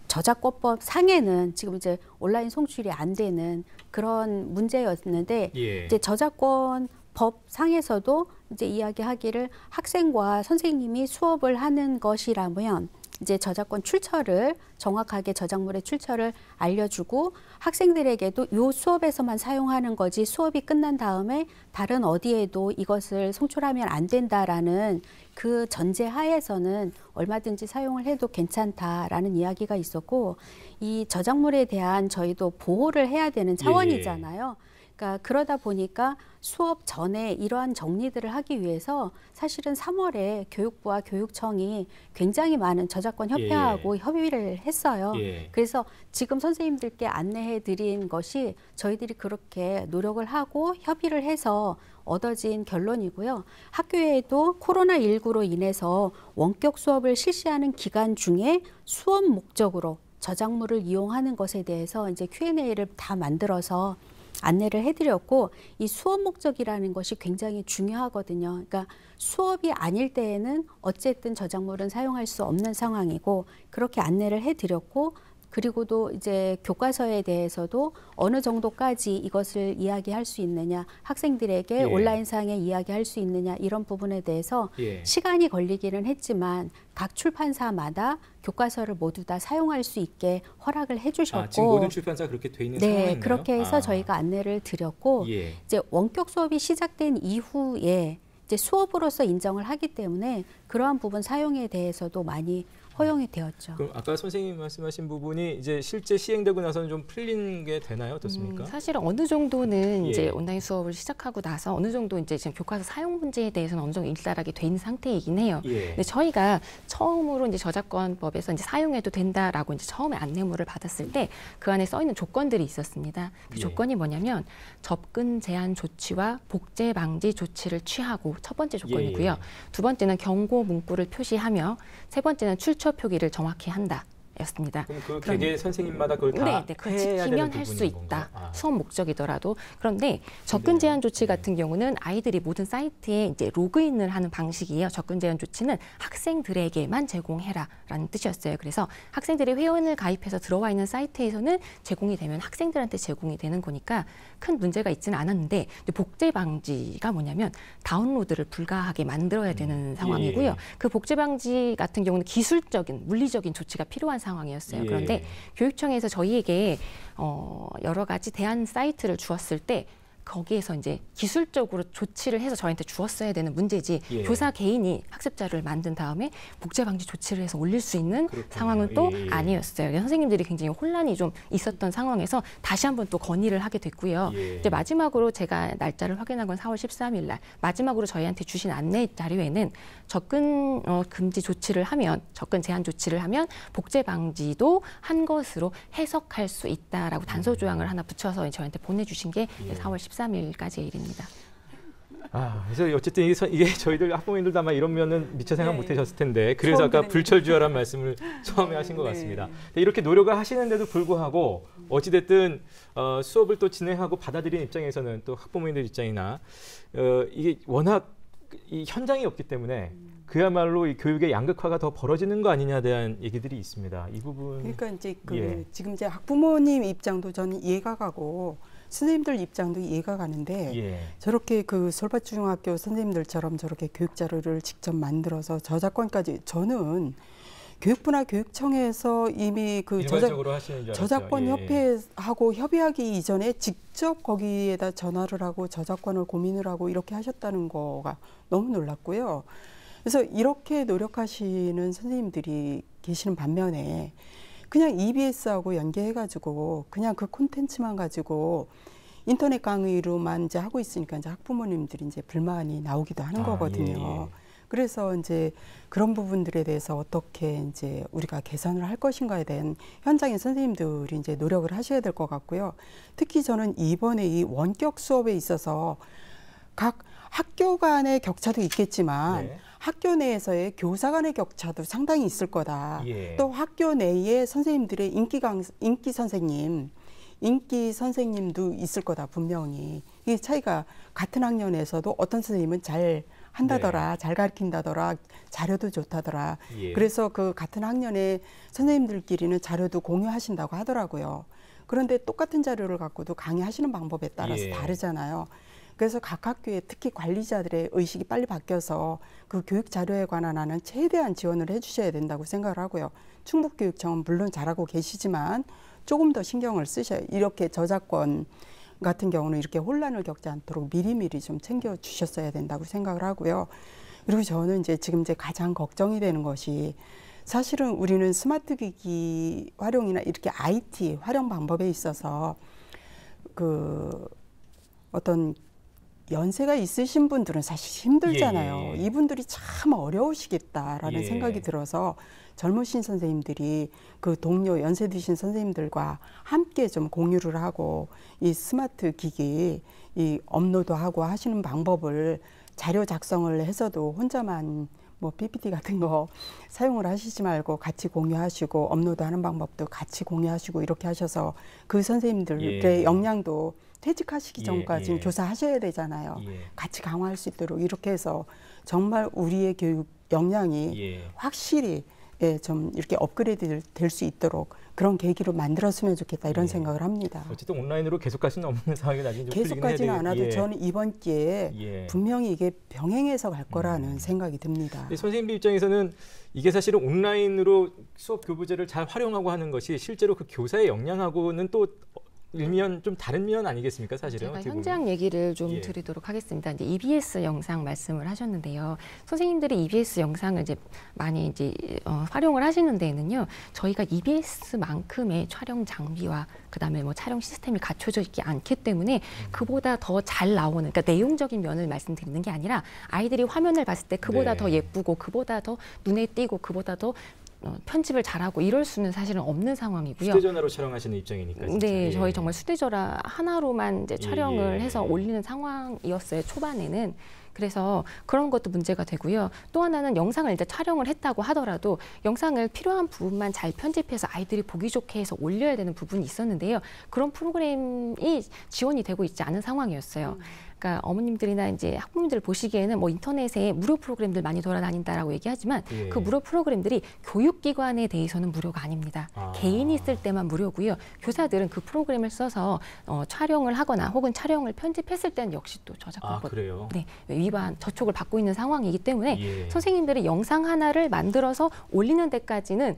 저작권법 상에는 지금 이제 온라인 송출이 안 되는 그런 문제였는데 예. 이제 저작권 법 상에서도 이제 이야기하기를 학생과 선생님이 수업을 하는 것이라면 이제 저작권 출처를 정확하게 저작물의 출처를 알려주고 학생들에게도 요 수업에서만 사용하는 거지 수업이 끝난 다음에 다른 어디에도 이것을 송출하면 안 된다라는 그 전제 하에서는 얼마든지 사용을 해도 괜찮다라는 이야기가 있었고 이 저작물에 대한 저희도 보호를 해야 되는 차원이잖아요. 그러니까 그러다 보니까 수업 전에 이러한 정리들을 하기 위해서 사실은 3월에 교육부와 교육청이 굉장히 많은 저작권 협회하고 협의를 했어요. 그래서 지금 선생님들께 안내해 드린 것이 저희들이 그렇게 노력을 하고 협의를 해서 얻어진 결론이고요. 학교에도 코로나19로 인해서 원격 수업을 실시하는 기간 중에 수업 목적으로 저작물을 이용하는 것에 대해서 이제 Q&A를 다 만들어서 안내를 해드렸고 이 수업 목적이라는 것이 굉장히 중요하거든요. 그러니까 수업이 아닐 때에는 어쨌든 저작물은 사용할 수 없는 상황이고 그렇게 안내를 해드렸고 그리고도 이제 교과서에 대해서도 어느 정도까지 이것을 이야기할 수 있느냐, 학생들에게 온라인상에 이야기할 수 있느냐 이런 부분에 대해서 시간이 걸리기는 했지만 각 출판사마다 교과서를 모두 다 사용할 수 있게 허락을 해주셨고 지금 모든 출판사 그렇게 돼 있는 상황인가요? 네, 그렇게 해서 저희가 안내를 드렸고 이제 원격 수업이 시작된 이후에 이제 수업으로서 인정을 하기 때문에 그러한 부분 사용에 대해서도 많이 허용이 되었죠. 그럼 아까 선생님이 말씀하신 부분이 이제 실제 시행되고 나서는 좀 풀린 게 되나요? 어떻습니까? 사실은 어느 정도는 이제 온라인 수업을 시작하고 나서 어느 정도 이제 지금 교과서 사용 문제에 대해서는 어느 정도 일단하게 돼 있는 상태이긴 해요. 근데 저희가 처음으로 이제 저작권법에서 이제 사용해도 된다라고 이제 처음에 안내물을 받았을 때 그 안에 써 있는 조건들이 있었습니다. 그 조건이 뭐냐면 접근 제한 조치와 복제 방지 조치를 취하고 첫 번째 조건이고요. 두 번째는 경고 문구를 표시하며 세 번째는 출처 표기를 정확히 한다. 였습니다. 그럼 그 개개 선생님마다 그걸 다 지키면 할 수 있다. 수업 목적이더라도. 그런데 접근 제한 조치 같은 경우는 아이들이 모든 사이트에 이제 로그인을 하는 방식이에요. 접근 제한 조치는 학생들에게만 제공해라라는 뜻이었어요. 그래서 학생들이 회원을 가입해서 들어와 있는 사이트에서는 제공이 되면 학생들한테 제공이 되는 거니까 큰 문제가 있지는 않았는데 복제 방지가 뭐냐면 다운로드를 불가하게 만들어야 되는 상황이고요. 그 복제 방지 같은 경우는 기술적인 물리적인 조치가 필요한 상황이었어요. 그런데 교육청에서 저희에게 여러 가지 대안 사이트를 주었을 때 거기에서 이제 기술적으로 조치를 해서 저희한테 주었어야 되는 문제지 교사 개인이 학습자를 만든 다음에 복제 방지 조치를 해서 올릴 수 있는 상황은 또 아니었어요. 선생님들이 굉장히 혼란이 좀 있었던 상황에서 다시 한번 또 건의를 하게 됐고요. 이제 마지막으로 제가 날짜를 확인한 건 4월 13일 날 마지막으로 저희한테 주신 안내 자료에는 접근 금지 조치를 하면 접근 제한 조치를 하면 복제 방지도 한 것으로 해석할 수 있다라고 단서 조항을 하나 붙여서 저희한테 보내주신 게 4월 13일까지의 일입니다. 그래서 어쨌든 이게 저희들 학부모님들도 아마 이러면은 미처 생각 못 하셨을 텐데 그래서 아까 불철주야란 말씀을 처음에 하신 것 같습니다. 이렇게 노력을 하시는데도 불구하고 어찌됐든 수업을 또 진행하고 받아들이는 입장에서는 또 학부모님들 입장이나 이게 워낙 이 현장이 없기 때문에 그야말로 이 교육의 양극화가 더 벌어지는 거 아니냐에 대한 얘기들이 있습니다. 이 부분. 그러니까 이제 지금 이제 학부모님 입장도 저는 이해가 가고 선생님들 입장도 이해가 가는데 저렇게 그 솔밭중학교 선생님들처럼 저렇게 교육 자료를 직접 만들어서 저작권까지 저는 교육부나 교육청에서 이미 그 저작권 협회하고 협의하기 이전에 직접 거기에다 전화를 하고 저작권을 고민을 하고 이렇게 하셨다는 거가 너무 놀랐고요. 그래서 이렇게 노력하시는 선생님들이 계시는 반면에 그냥 EBS하고 연계해가지고 그냥 그 콘텐츠만 가지고 인터넷 강의로만 이제 하고 있으니까 이제 학부모님들이 이제 불만이 나오기도 하는 거거든요. 그래서 이제 그런 부분들에 대해서 어떻게 이제 우리가 개선을 할 것인가에 대한 현장의 선생님들이 이제 노력을 하셔야 될 것 같고요. 특히 저는 이번에 이 원격 수업에 있어서 각 학교 간의 격차도 있겠지만 학교 내에서의 교사 간의 격차도 상당히 있을 거다. 또 학교 내에 선생님들의 인기 선생님도 있을 거다 분명히. 이게 차이가 같은 학년에서도 어떤 선생님은 잘 한다더라, 잘 가르친다더라, 자료도 좋다더라. 그래서 그 같은 학년의 선생님들끼리는 자료도 공유하신다고 하더라고요. 그런데 똑같은 자료를 갖고도 강의하시는 방법에 따라서 다르잖아요. 그래서 각 학교에 특히 관리자들의 의식이 빨리 바뀌어서 그 교육 자료에 관한 한은 최대한 지원을 해주셔야 된다고 생각을 하고요. 충북교육청은 물론 잘하고 계시지만 조금 더 신경을 쓰셔야, 이렇게 저작권 같은 경우는 이렇게 혼란을 겪지 않도록 미리미리 좀 챙겨 주셨어야 된다고 생각을 하고요. 그리고 저는 이제 지금 가장 걱정이 되는 것이, 사실은 우리는 스마트 기기 활용이나 이렇게 IT 활용 방법에 있어서 그 어떤 연세가 있으신 분들은 사실 힘들잖아요. 이분들이 참 어려우시겠다라는 생각이 들어서 젊으신 선생님들이 그 동료 연세 드신 선생님들과 함께 좀 공유를 하고 이 스마트 기기 이 업로드하고 하시는 방법을 자료 작성을 해서도 혼자만 뭐 PPT 같은 거 사용을 하시지 말고 같이 공유하시고 업로드하는 방법도 같이 공유하시고 이렇게 하셔서 그 선생님들의 역량도 퇴직하시기 전까지 교사하셔야 되잖아요. 같이 강화할 수 있도록 이렇게 해서 정말 우리의 교육 역량이 확실히 좀 이렇게 업그레이드 될 수 있도록 그런 계기로 만들었으면 좋겠다 이런 생각을 합니다. 어쨌든 온라인으로 계속 갈 수는 없는 상황이 나중에 좀 계속까지는 않아도 저는 이번 기회에 분명히 이게 병행해서 갈 거라는 생각이 듭니다. 선생님들 입장에서는 이게 사실은 온라인으로 수업 교부제를 잘 활용하고 하는 것이 실제로 그 교사의 역량하고는 또 일면 좀 다른 면 아니겠습니까, 사실은? 제가 현장 얘기를 좀 드리도록 하겠습니다. 이제 EBS 영상 말씀을 하셨는데요. 선생님들이 EBS 영상을 이제 많이 이제 활용을 하시는 데에는요, 저희가 EBS만큼의 촬영 장비와 그다음에 뭐 촬영 시스템이 갖춰져 있지 않기 때문에 그보다 더 잘 나오는, 그러니까 내용적인 면을 말씀드리는 게 아니라 아이들이 화면을 봤을 때 그보다 더 예쁘고 그보다 더 눈에 띄고 그보다 더 편집을 잘하고 이럴 수는 사실은 없는 상황이고요. 휴대전화로 촬영하시는 입장이니까. 진짜. 네, 저희 정말 휴대전화 하나로만 이제 촬영을 해서 올리는 상황이었어요, 초반에는. 그래서 그런 것도 문제가 되고요. 또 하나는 영상을 이제 촬영을 했다고 하더라도 영상을 필요한 부분만 잘 편집해서 아이들이 보기 좋게 해서 올려야 되는 부분이 있었는데요. 그런 프로그램이 지원이 되고 있지 않은 상황이었어요. 그러니까 어머님들이나 이제 학부모님들 보시기에는 뭐 인터넷에 무료 프로그램들 많이 돌아다닌다라고 얘기하지만 그 무료 프로그램들이 교육기관에 대해서는 무료가 아닙니다. 개인이 쓸 때만 무료고요. 교사들은 그 프로그램을 써서 촬영을 하거나 혹은 촬영을 편집했을 때는 역시 또 저작권 위반, 저촉을 받고 있는 상황이기 때문에 선생님들이 영상 하나를 만들어서 올리는 데까지는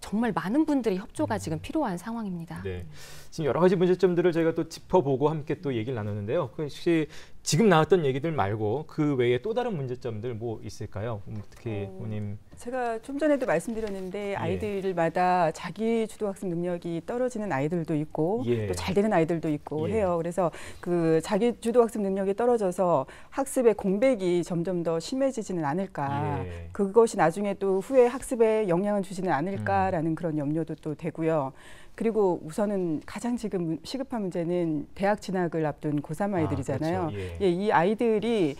정말 많은 분들이 협조가 지금 필요한 상황입니다. 네. 지금 여러 가지 문제점들을 저희가 또 짚어보고 함께 또 얘기를 나누는데요. 혹시 지금 나왔던 얘기들 말고 그 외에 또 다른 문제점들 뭐 있을까요? 특히 부모님. 제가 좀 전에도 말씀드렸는데 아이들마다 자기 주도학습 능력이 떨어지는 아이들도 있고 또 잘 되는 아이들도 있고 해요. 그래서 그 자기 주도학습 능력이 떨어져서 학습의 공백이 점점 더 심해지지는 않을까. 그것이 나중에 또 후에 학습에 영향을 주지는 않을까라는 그런 염려도 또 되고요. 그리고 우선은 가장 지금 시급한 문제는 대학 진학을 앞둔 고3 아이들이잖아요. 그렇죠. 이 아이들이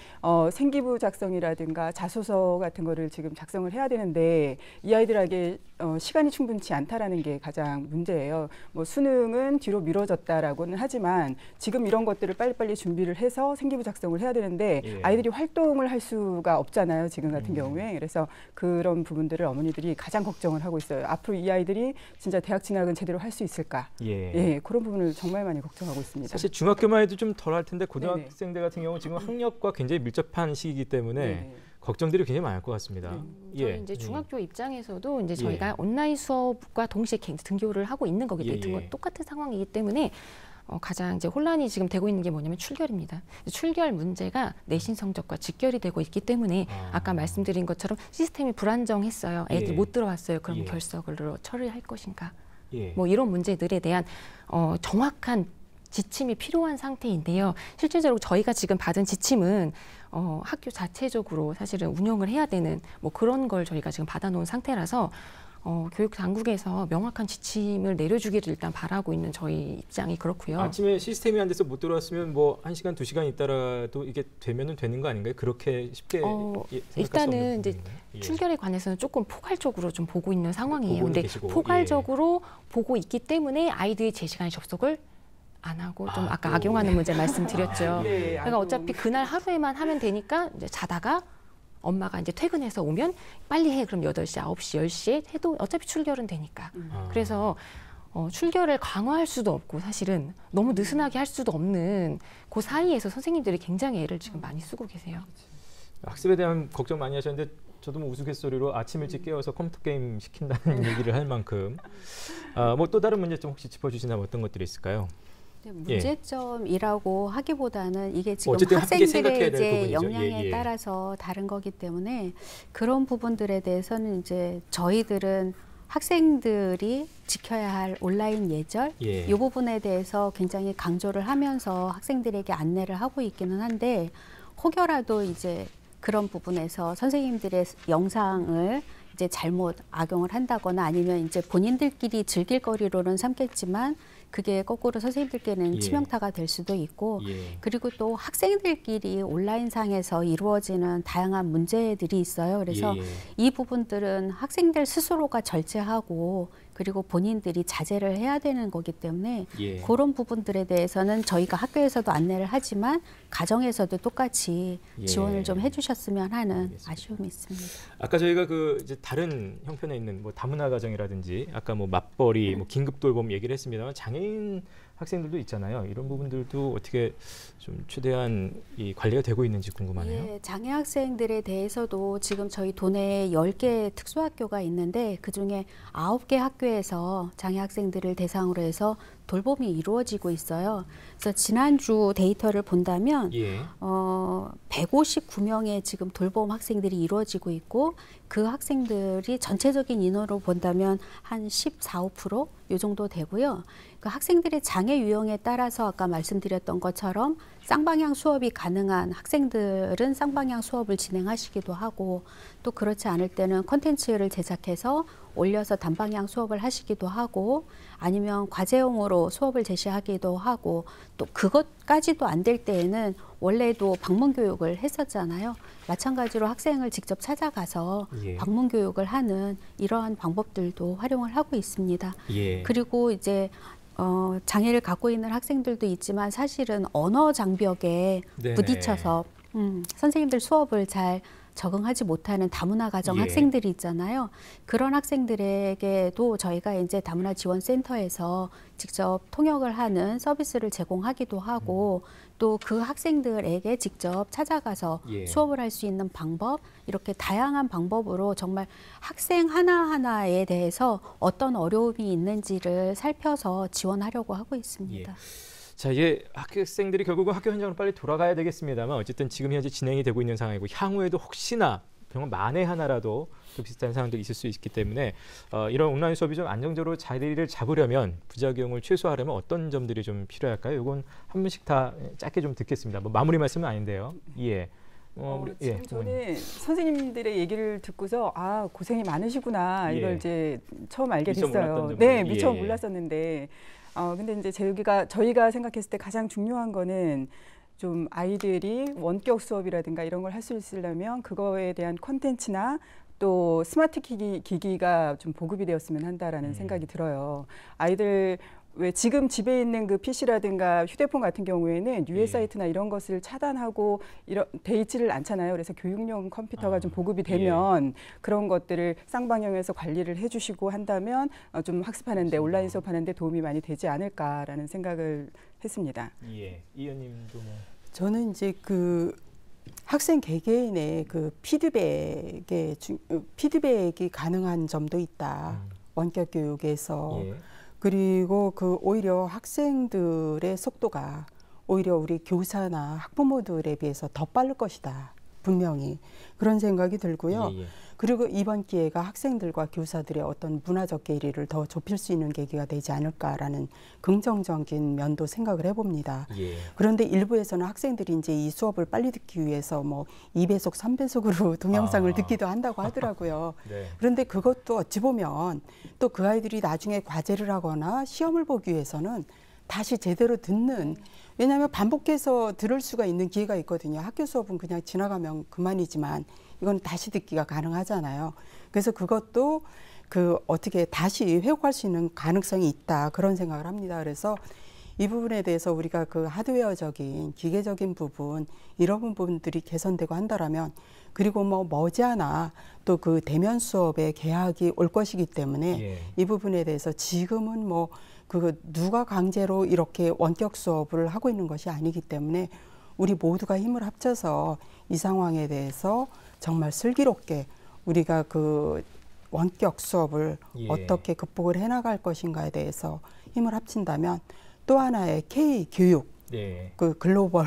생기부 작성이라든가 자소서 같은 거를 지금 작성을 해야 되는데 이 아이들에게 시간이 충분치 않다라는 게 가장 문제예요. 뭐 수능은 뒤로 미뤄졌다라고는 하지만 지금 이런 것들을 빨리빨리 준비를 해서 생기부 작성을 해야 되는데 아이들이 활동을 할 수가 없잖아요. 지금 같은 경우에. 그래서 그런 부분들을 어머니들이 가장 걱정을 하고 있어요. 앞으로 이 아이들이 진짜 대학 진학은 제대로 할 수 있을까? 그런 부분을 정말 많이 걱정하고 있습니다. 사실 중학교만 해도 좀 덜 할 텐데 고등학생들 같은 경우는 지금 학력과 굉장히 밀접한 시기이기 때문에 걱정들이 굉장히 많을 것 같습니다. 저희 이제 중학교 입장에서도 이제 저희가 온라인 수업과 동시에 등교를 하고 있는 거기 때문에 똑같은 상황이기 때문에 가장 이제 혼란이 지금 되고 있는 게 뭐냐면 출결입니다. 출결 문제가 내신 성적과 직결이 되고 있기 때문에 아까 말씀드린 것처럼 시스템이 불안정했어요. 애들이 못 들어왔어요. 그럼 결석으로 처리할 것인가? 뭐 이런 문제들에 대한 정확한 지침이 필요한 상태인데요. 실질적으로 저희가 지금 받은 지침은 학교 자체적으로 사실은 운영을 해야 되는 뭐 그런 걸 저희가 지금 받아놓은 상태라서 교육 당국에서 명확한 지침을 내려주기를 일단 바라고 있는 저희 입장이 그렇고요. 아침에 시스템이 안 돼서 못 들어왔으면 뭐 1시간, 2시간 있다라도 이게 되면은 되는 거 아닌가요? 그렇게 쉽게 일단은 이제 출결에 관해서는 조금 포괄적으로 좀 보고 있는 상황이에요. 근데 포괄적으로 보고 있기 때문에 아이들이 제 시간에 접속을 안 하고 좀 아까 악용하는 문제 말씀드렸죠. 네, 그러니까 어차피 그날 하루에만 하면 되니까 이제 자다가 엄마가 이제 퇴근해서 오면 빨리 해. 그럼 8시, 9시, 10시에 해도 어차피 출결은 되니까. 그래서 출결을 강화할 수도 없고 사실은 너무 느슨하게 할 수도 없는 그 사이에서 선생님들이 굉장히 애를 지금 많이 쓰고 계세요. 학습에 대한 걱정 많이 하셨는데 저도 뭐 우스갯소리로 아침 일찍 깨워서 컴퓨터 게임 시킨다는 얘기를 할 만큼 뭐 또 다른 문제점 혹시 짚어주시나면 어떤 것들이 있을까요? 문제점이라고 하기보다는 이게 지금 어쨌든 학생들의 될 이제 부분이죠. 역량에 따라서 다른 거기 때문에 그런 부분들에 대해서는 이제 저희들은 학생들이 지켜야 할 온라인 예절 이 부분에 대해서 굉장히 강조를 하면서 학생들에게 안내를 하고 있기는 한데 혹여라도 이제 그런 부분에서 선생님들의 영상을 이제 잘못 악용을 한다거나 아니면 이제 본인들끼리 즐길 거리로는 삼겠지만 그게 거꾸로 선생님들께는 치명타가 될 수도 있고 그리고 또 학생들끼리 온라인상에서 이루어지는 다양한 문제들이 있어요. 그래서 이 부분들은 학생들 스스로가 절제하고 그리고 본인들이 자제를 해야 되는 거기 때문에 그런 부분들에 대해서는 저희가 학교에서도 안내를 하지만 가정에서도 똑같이 지원을 좀 해주셨으면 하는 알겠습니다. 아쉬움이 있습니다. 아까 저희가 그 이제 다른 형편에 있는 뭐 다문화 가정이라든지 아까 뭐 맞벌이, 뭐 긴급 돌봄 얘기를 했습니다만 장애인 학생들도 있잖아요. 이런 부분들도 어떻게 좀 최대한 이 관리가 되고 있는지 궁금하네요. 예, 장애 학생들에 대해서도 지금 저희 도내에 10개 특수학교가 있는데 그중에 9개 학교에서 장애 학생들을 대상으로 해서 돌봄이 이루어지고 있어요. 그래서 지난주 데이터를 본다면 159명의 지금 돌봄 학생들이 이루어지고 있고 그 학생들이 전체적인 인원으로 본다면 한 14, 5% 이 정도 되고요. 그 학생들의 장애 유형에 따라서 아까 말씀드렸던 것처럼 쌍방향 수업이 가능한 학생들은 쌍방향 수업을 진행하시기도 하고 또 그렇지 않을 때는 콘텐츠를 제작해서 올려서 단방향 수업을 하시기도 하고 아니면 과제형으로 수업을 제시하기도 하고 또 그것까지도 안 될 때에는 원래도 방문 교육을 했었잖아요. 마찬가지로 학생을 직접 찾아가서 방문 교육을 하는 이러한 방법들도 활용을 하고 있습니다. 그리고 이제 장애를 갖고 있는 학생들도 있지만 사실은 언어 장벽에 부딪혀서 선생님들 수업을 잘 적응하지 못하는 다문화 가정 학생들이 있잖아요. 그런 학생들에게도 저희가 이제 다문화 지원센터에서 직접 통역을 하는 서비스를 제공하기도 하고 또 그 학생들에게 직접 찾아가서 수업을 할 수 있는 방법 이렇게 다양한 방법으로 정말 학생 하나하나에 대해서 어떤 어려움이 있는지를 살펴서 지원하려고 하고 있습니다. 자, 이제 학생들이 결국은 학교 현장으로 빨리 돌아가야 되겠습니다만 어쨌든 지금 현재 진행이 되고 있는 상황이고 향후에도 혹시나 병원 만에 하나라도 또 비슷한 상황들이 있을 수 있기 때문에 이런 온라인 수업이 좀 안정적으로 자리를 잡으려면 부작용을 최소화하려면 어떤 점들이 좀 필요할까요? 이건 한 분씩 다 짧게 좀 듣겠습니다. 뭐 마무리 말씀은 아닌데요. 지금 저는 선생님들의 얘기를 듣고서 아 고생이 많으시구나 이걸 이제 처음 알게 됐어요. 네, 미처 몰랐었는데 근데 이제 저희가 생각했을 때 가장 중요한 거는 좀 아이들이 원격 수업이라든가 이런 걸 할 수 있으려면 그거에 대한 콘텐츠나 또 스마트 기기가 좀 보급이 되었으면 한다라는 생각이 들어요. 아이들 왜 지금 집에 있는 그 PC라든가 휴대폰 같은 경우에는 유해 사이트나 이런 것을 차단하고 돼 있지를 않잖아요. 그래서 교육용 컴퓨터가 좀 보급이 되면 그런 것들을 쌍방향에서 관리를 해주시고 한다면 좀 학습하는데 온라인 수업하는데 도움이 많이 되지 않을까라는 생각을 했습니다. 이 의원님도 뭐. 저는 이제 그 학생 개개인의 그 피드백이 가능한 점도 있다. 원격 교육에서. 그리고 그 오히려 학생들의 속도가 오히려 우리 교사나 학부모들에 비해서 더 빠를 것이다. 분명히 그런 생각이 들고요. 그리고 이번 기회가 학생들과 교사들의 어떤 문화적 괴리를 더 좁힐 수 있는 계기가 되지 않을까라는 긍정적인 면도 생각을 해봅니다. 그런데 일부에서는 학생들이 이제 이 수업을 빨리 듣기 위해서 뭐 2배속, 3배속으로 동영상을 듣기도 한다고 하더라고요. 그런데 그것도 어찌 보면 또 그 아이들이 나중에 과제를 하거나 시험을 보기 위해서는 다시 제대로 듣는 왜냐하면 반복해서 들을 수가 있는 기회가 있거든요. 학교 수업은 그냥 지나가면 그만이지만 이건 다시 듣기가 가능하잖아요. 그래서 그것도 어떻게 다시 회복할 수 있는 가능성이 있다 그런 생각을 합니다. 그래서 이 부분에 대해서 우리가 그 하드웨어적인 기계적인 부분 이런 부분들이 개선되고 한다라면 그리고 뭐 머지않아 또 그 대면 수업의 개학이 올 것이기 때문에 예. 이 부분에 대해서 지금은 뭐 그 누가 강제로 이렇게 원격 수업을 하고 있는 것이 아니기 때문에 우리 모두가 힘을 합쳐서 이 상황에 대해서 정말 슬기롭게 우리가 그 원격 수업을 예. 어떻게 극복을 해나갈 것인가에 대해서 힘을 합친다면 또 하나의 K-교육, 네. 그 글로벌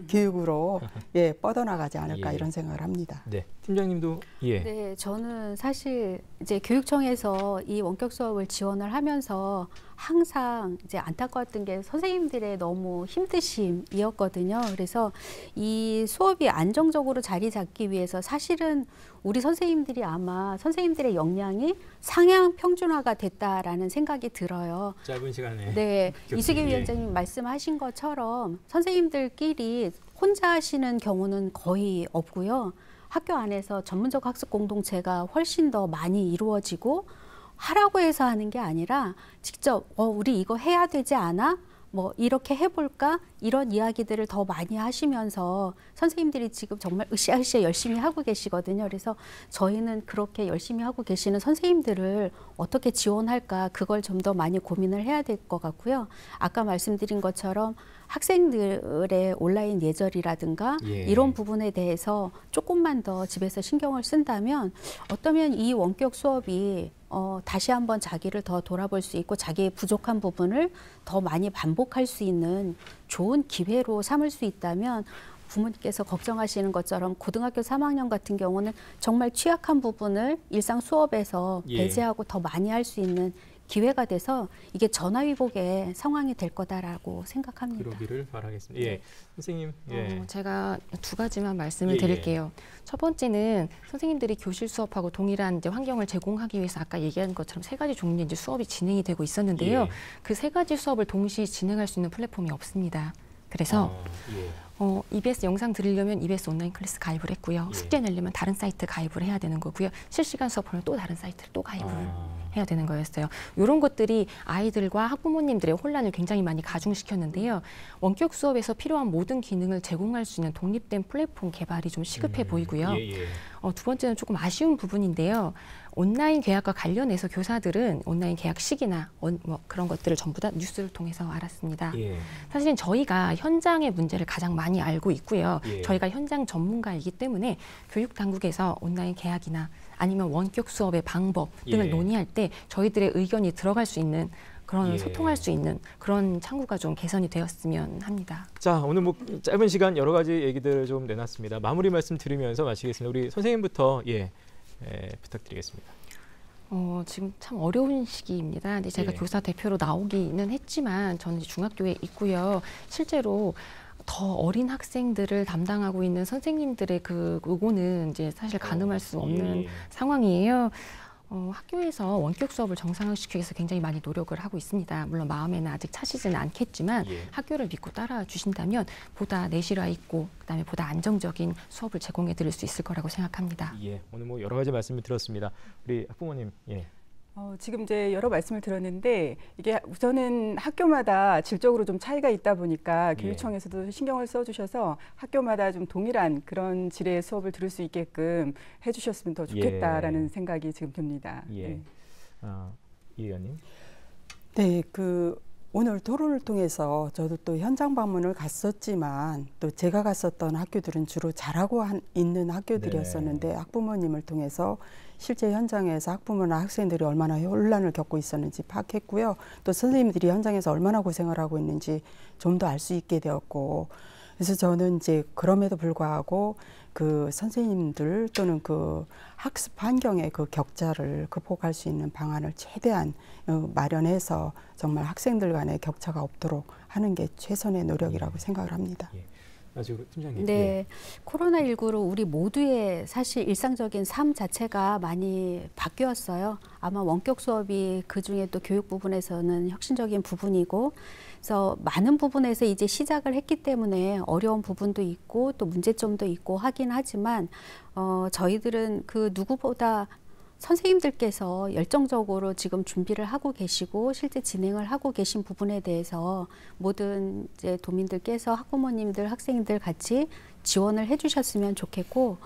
교육으로 예, 뻗어나가지 않을까 예. 이런 생각을 합니다. 네. 팀장님도 예. 네, 저는 사실 이제 교육청에서 이 원격 수업을 지원을 하면서 항상 이제 안타까웠던 게 선생님들의 너무 힘드심이었거든요. 그래서 이 수업이 안정적으로 자리 잡기 위해서 사실은 우리 선생님들이 아마 선생님들의 역량이 상향 평준화가 됐다라는 생각이 들어요. 짧은 시간에. 네, 이수기 예. 위원장님 말씀하신 것처럼 선생님들끼리 혼자 하시는 경우는 거의 없고요. 학교 안에서 전문적 학습 공동체가 훨씬 더 많이 이루어지고 하라고 해서 하는 게 아니라 직접 우리 이거 해야 되지 않아? 뭐 이렇게 해볼까? 이런 이야기들을 더 많이 하시면서 선생님들이 지금 정말 으쌰으쌰 열심히 하고 계시거든요. 그래서 저희는 그렇게 열심히 하고 계시는 선생님들을 어떻게 지원할까 그걸 좀 더 많이 고민을 해야 될 것 같고요. 아까 말씀드린 것처럼 학생들의 온라인 예절이라든가 예. 이런 부분에 대해서 조금만 더 집에서 신경을 쓴다면 어쩌면 이 원격 수업이 다시 한번 자기를 더 돌아볼 수 있고 자기의 부족한 부분을 더 많이 반복할 수 있는 좋은 기회로 삼을 수 있다면 부모님께서 걱정하시는 것처럼 고등학교 3학년 같은 경우는 정말 취약한 부분을 일상 수업에서 예. 배제하고 더 많이 할 수 있는 기회가 돼서 이게 전화위복의 상황이 될 거다라고 생각합니다. 그러기를 바라겠습니다. 예. 선생님. 예. 제가 두 가지만 말씀을 예, 드릴게요. 첫 번째는 선생님들이 교실 수업하고 동일한 이제 환경을 제공하기 위해서 아까 얘기한 것처럼 세 가지 종류의 이제 수업이 진행이 되고 있었는데요. 예. 그 세 가지 수업을 동시에 진행할 수 있는 플랫폼이 없습니다. 그래서 예. EBS 영상 들으려면 EBS 온라인 클래스 가입을 했고요. 예. 숙제 내려면 다른 사이트 가입을 해야 되는 거고요. 실시간 수업하면 또 다른 사이트를 또 가입을 해야 되는 거였어요. 이런 것들이 아이들과 학부모님들의 혼란을 굉장히 많이 가중시켰는데요. 원격 수업에서 필요한 모든 기능을 제공할 수 있는 독립된 플랫폼 개발이 좀 시급해 보이고요. 예, 예. 두 번째는 조금 아쉬운 부분인데요. 온라인 계약과 관련해서 교사들은 온라인 계약 시기나 뭐 그런 것들을 전부 다 뉴스를 통해서 알았습니다. 예. 사실은 저희가 현장의 문제를 가장 많이 알고 있고요. 예. 저희가 현장 전문가이기 때문에 교육 당국에서 온라인 계약이나 아니면 원격 수업의 방법 등을 예. 논의할 때 저희들의 의견이 들어갈 수 있는 그런 예. 소통할 수 있는 그런 창구가 좀 개선이 되었으면 합니다. 자, 오늘 뭐 짧은 시간 여러 가지 얘기들을 좀 내놨습니다. 마무리 말씀 드리면서 마치겠습니다. 우리 선생님부터 부탁드리겠습니다. 지금 참 어려운 시기입니다. 근데 제가 예. 교사 대표로 나오기는 했지만 저는 중학교에 있고요. 실제로 더 어린 학생들을 담당하고 있는 선생님들의 그거는 이제 사실 가늠할 수 없는 예. 상황이에요. 학교에서 원격 수업을 정상화시키기 위해서 굉장히 많이 노력을 하고 있습니다. 물론 마음에는 아직 차시지는 않겠지만 예. 학교를 믿고 따라 주신다면 보다 내실화 있고 그다음에 보다 안정적인 수업을 제공해 드릴 수 있을 거라고 생각합니다. 예. 오늘 뭐 여러 가지 말씀을 들었습니다. 우리 학부모님. 예. 지금 이제 여러 말씀을 들었는데 이게 우선은 학교마다 질적으로 좀 차이가 있다 보니까 교육청에서도 신경을 써주셔서 학교마다 좀 동일한 그런 질의 수업을 들을 수 있게끔 해주셨으면 더 좋겠다라는 생각이 지금 듭니다. 예. 네. 이 의원님. 네, 오늘 토론을 통해서 저도 또 현장 방문을 갔었지만 또 제가 갔었던 학교들은 주로 잘하고 있는 학교들이었었는데 학부모님을 통해서 실제 현장에서 학부모나 학생들이 얼마나 혼란을 겪고 있었는지 파악했고요. 또 선생님들이 현장에서 얼마나 고생을 하고 있는지 좀 더 알 수 있게 되었고, 그래서 저는 이제 그럼에도 불구하고 그 선생님들 또는 그 학습 환경의 그 격차를 극복할 수 있는 방안을 최대한 마련해서 정말 학생들 간의 격차가 없도록 하는 게 최선의 노력이라고 생각을 합니다. 예. 마지막으로 팀장님. 네, 예. 코로나19로 우리 모두의 사실 일상적인 삶 자체가 많이 바뀌었어요. 아마 원격 수업이 그중에 또 교육 부분에서는 혁신적인 부분이고, 그래서 많은 부분에서 이제 시작을 했기 때문에 어려운 부분도 있고 또 문제점도 있고 하긴 하지만 저희들은 그 누구보다 선생님들께서 열정적으로 지금 준비를 하고 계시고 실제 진행을 하고 계신 부분에 대해서 모든 이제 도민들께서 학부모님들, 학생들 같이 지원을 해주셨으면 좋겠고,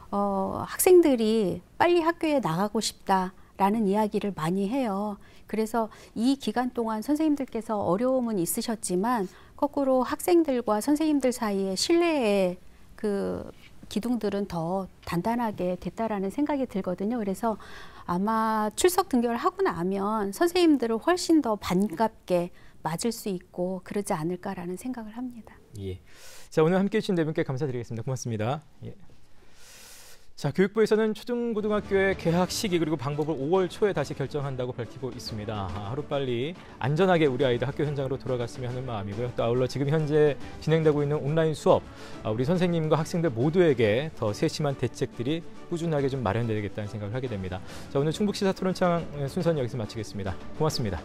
학생들이 빨리 학교에 나가고 싶다라는 이야기를 많이 해요. 그래서 이 기간 동안 선생님들께서 어려움은 있으셨지만 거꾸로 학생들과 선생님들 사이에 신뢰의 그 기둥들은 더 단단하게 됐다라는 생각이 들거든요. 그래서 아마 출석 등교를 하고 나면 선생님들을 훨씬 더 반갑게 맞을 수 있고 그러지 않을까라는 생각을 합니다. 예. 자, 오늘 함께해 주신 네 분께 감사드리겠습니다. 고맙습니다. 예. 자, 교육부에서는 초중고등학교의 개학 시기 그리고 방법을 5월 초에 다시 결정한다고 밝히고 있습니다. 하루빨리 안전하게 우리 아이들 학교 현장으로 돌아갔으면 하는 마음이고요. 또 아울러 지금 현재 진행되고 있는 온라인 수업, 우리 선생님과 학생들 모두에게 더 세심한 대책들이 꾸준하게 좀 마련되겠다는 생각을 하게 됩니다. 자, 오늘 충북시사토론창 순서는 여기서 마치겠습니다. 고맙습니다.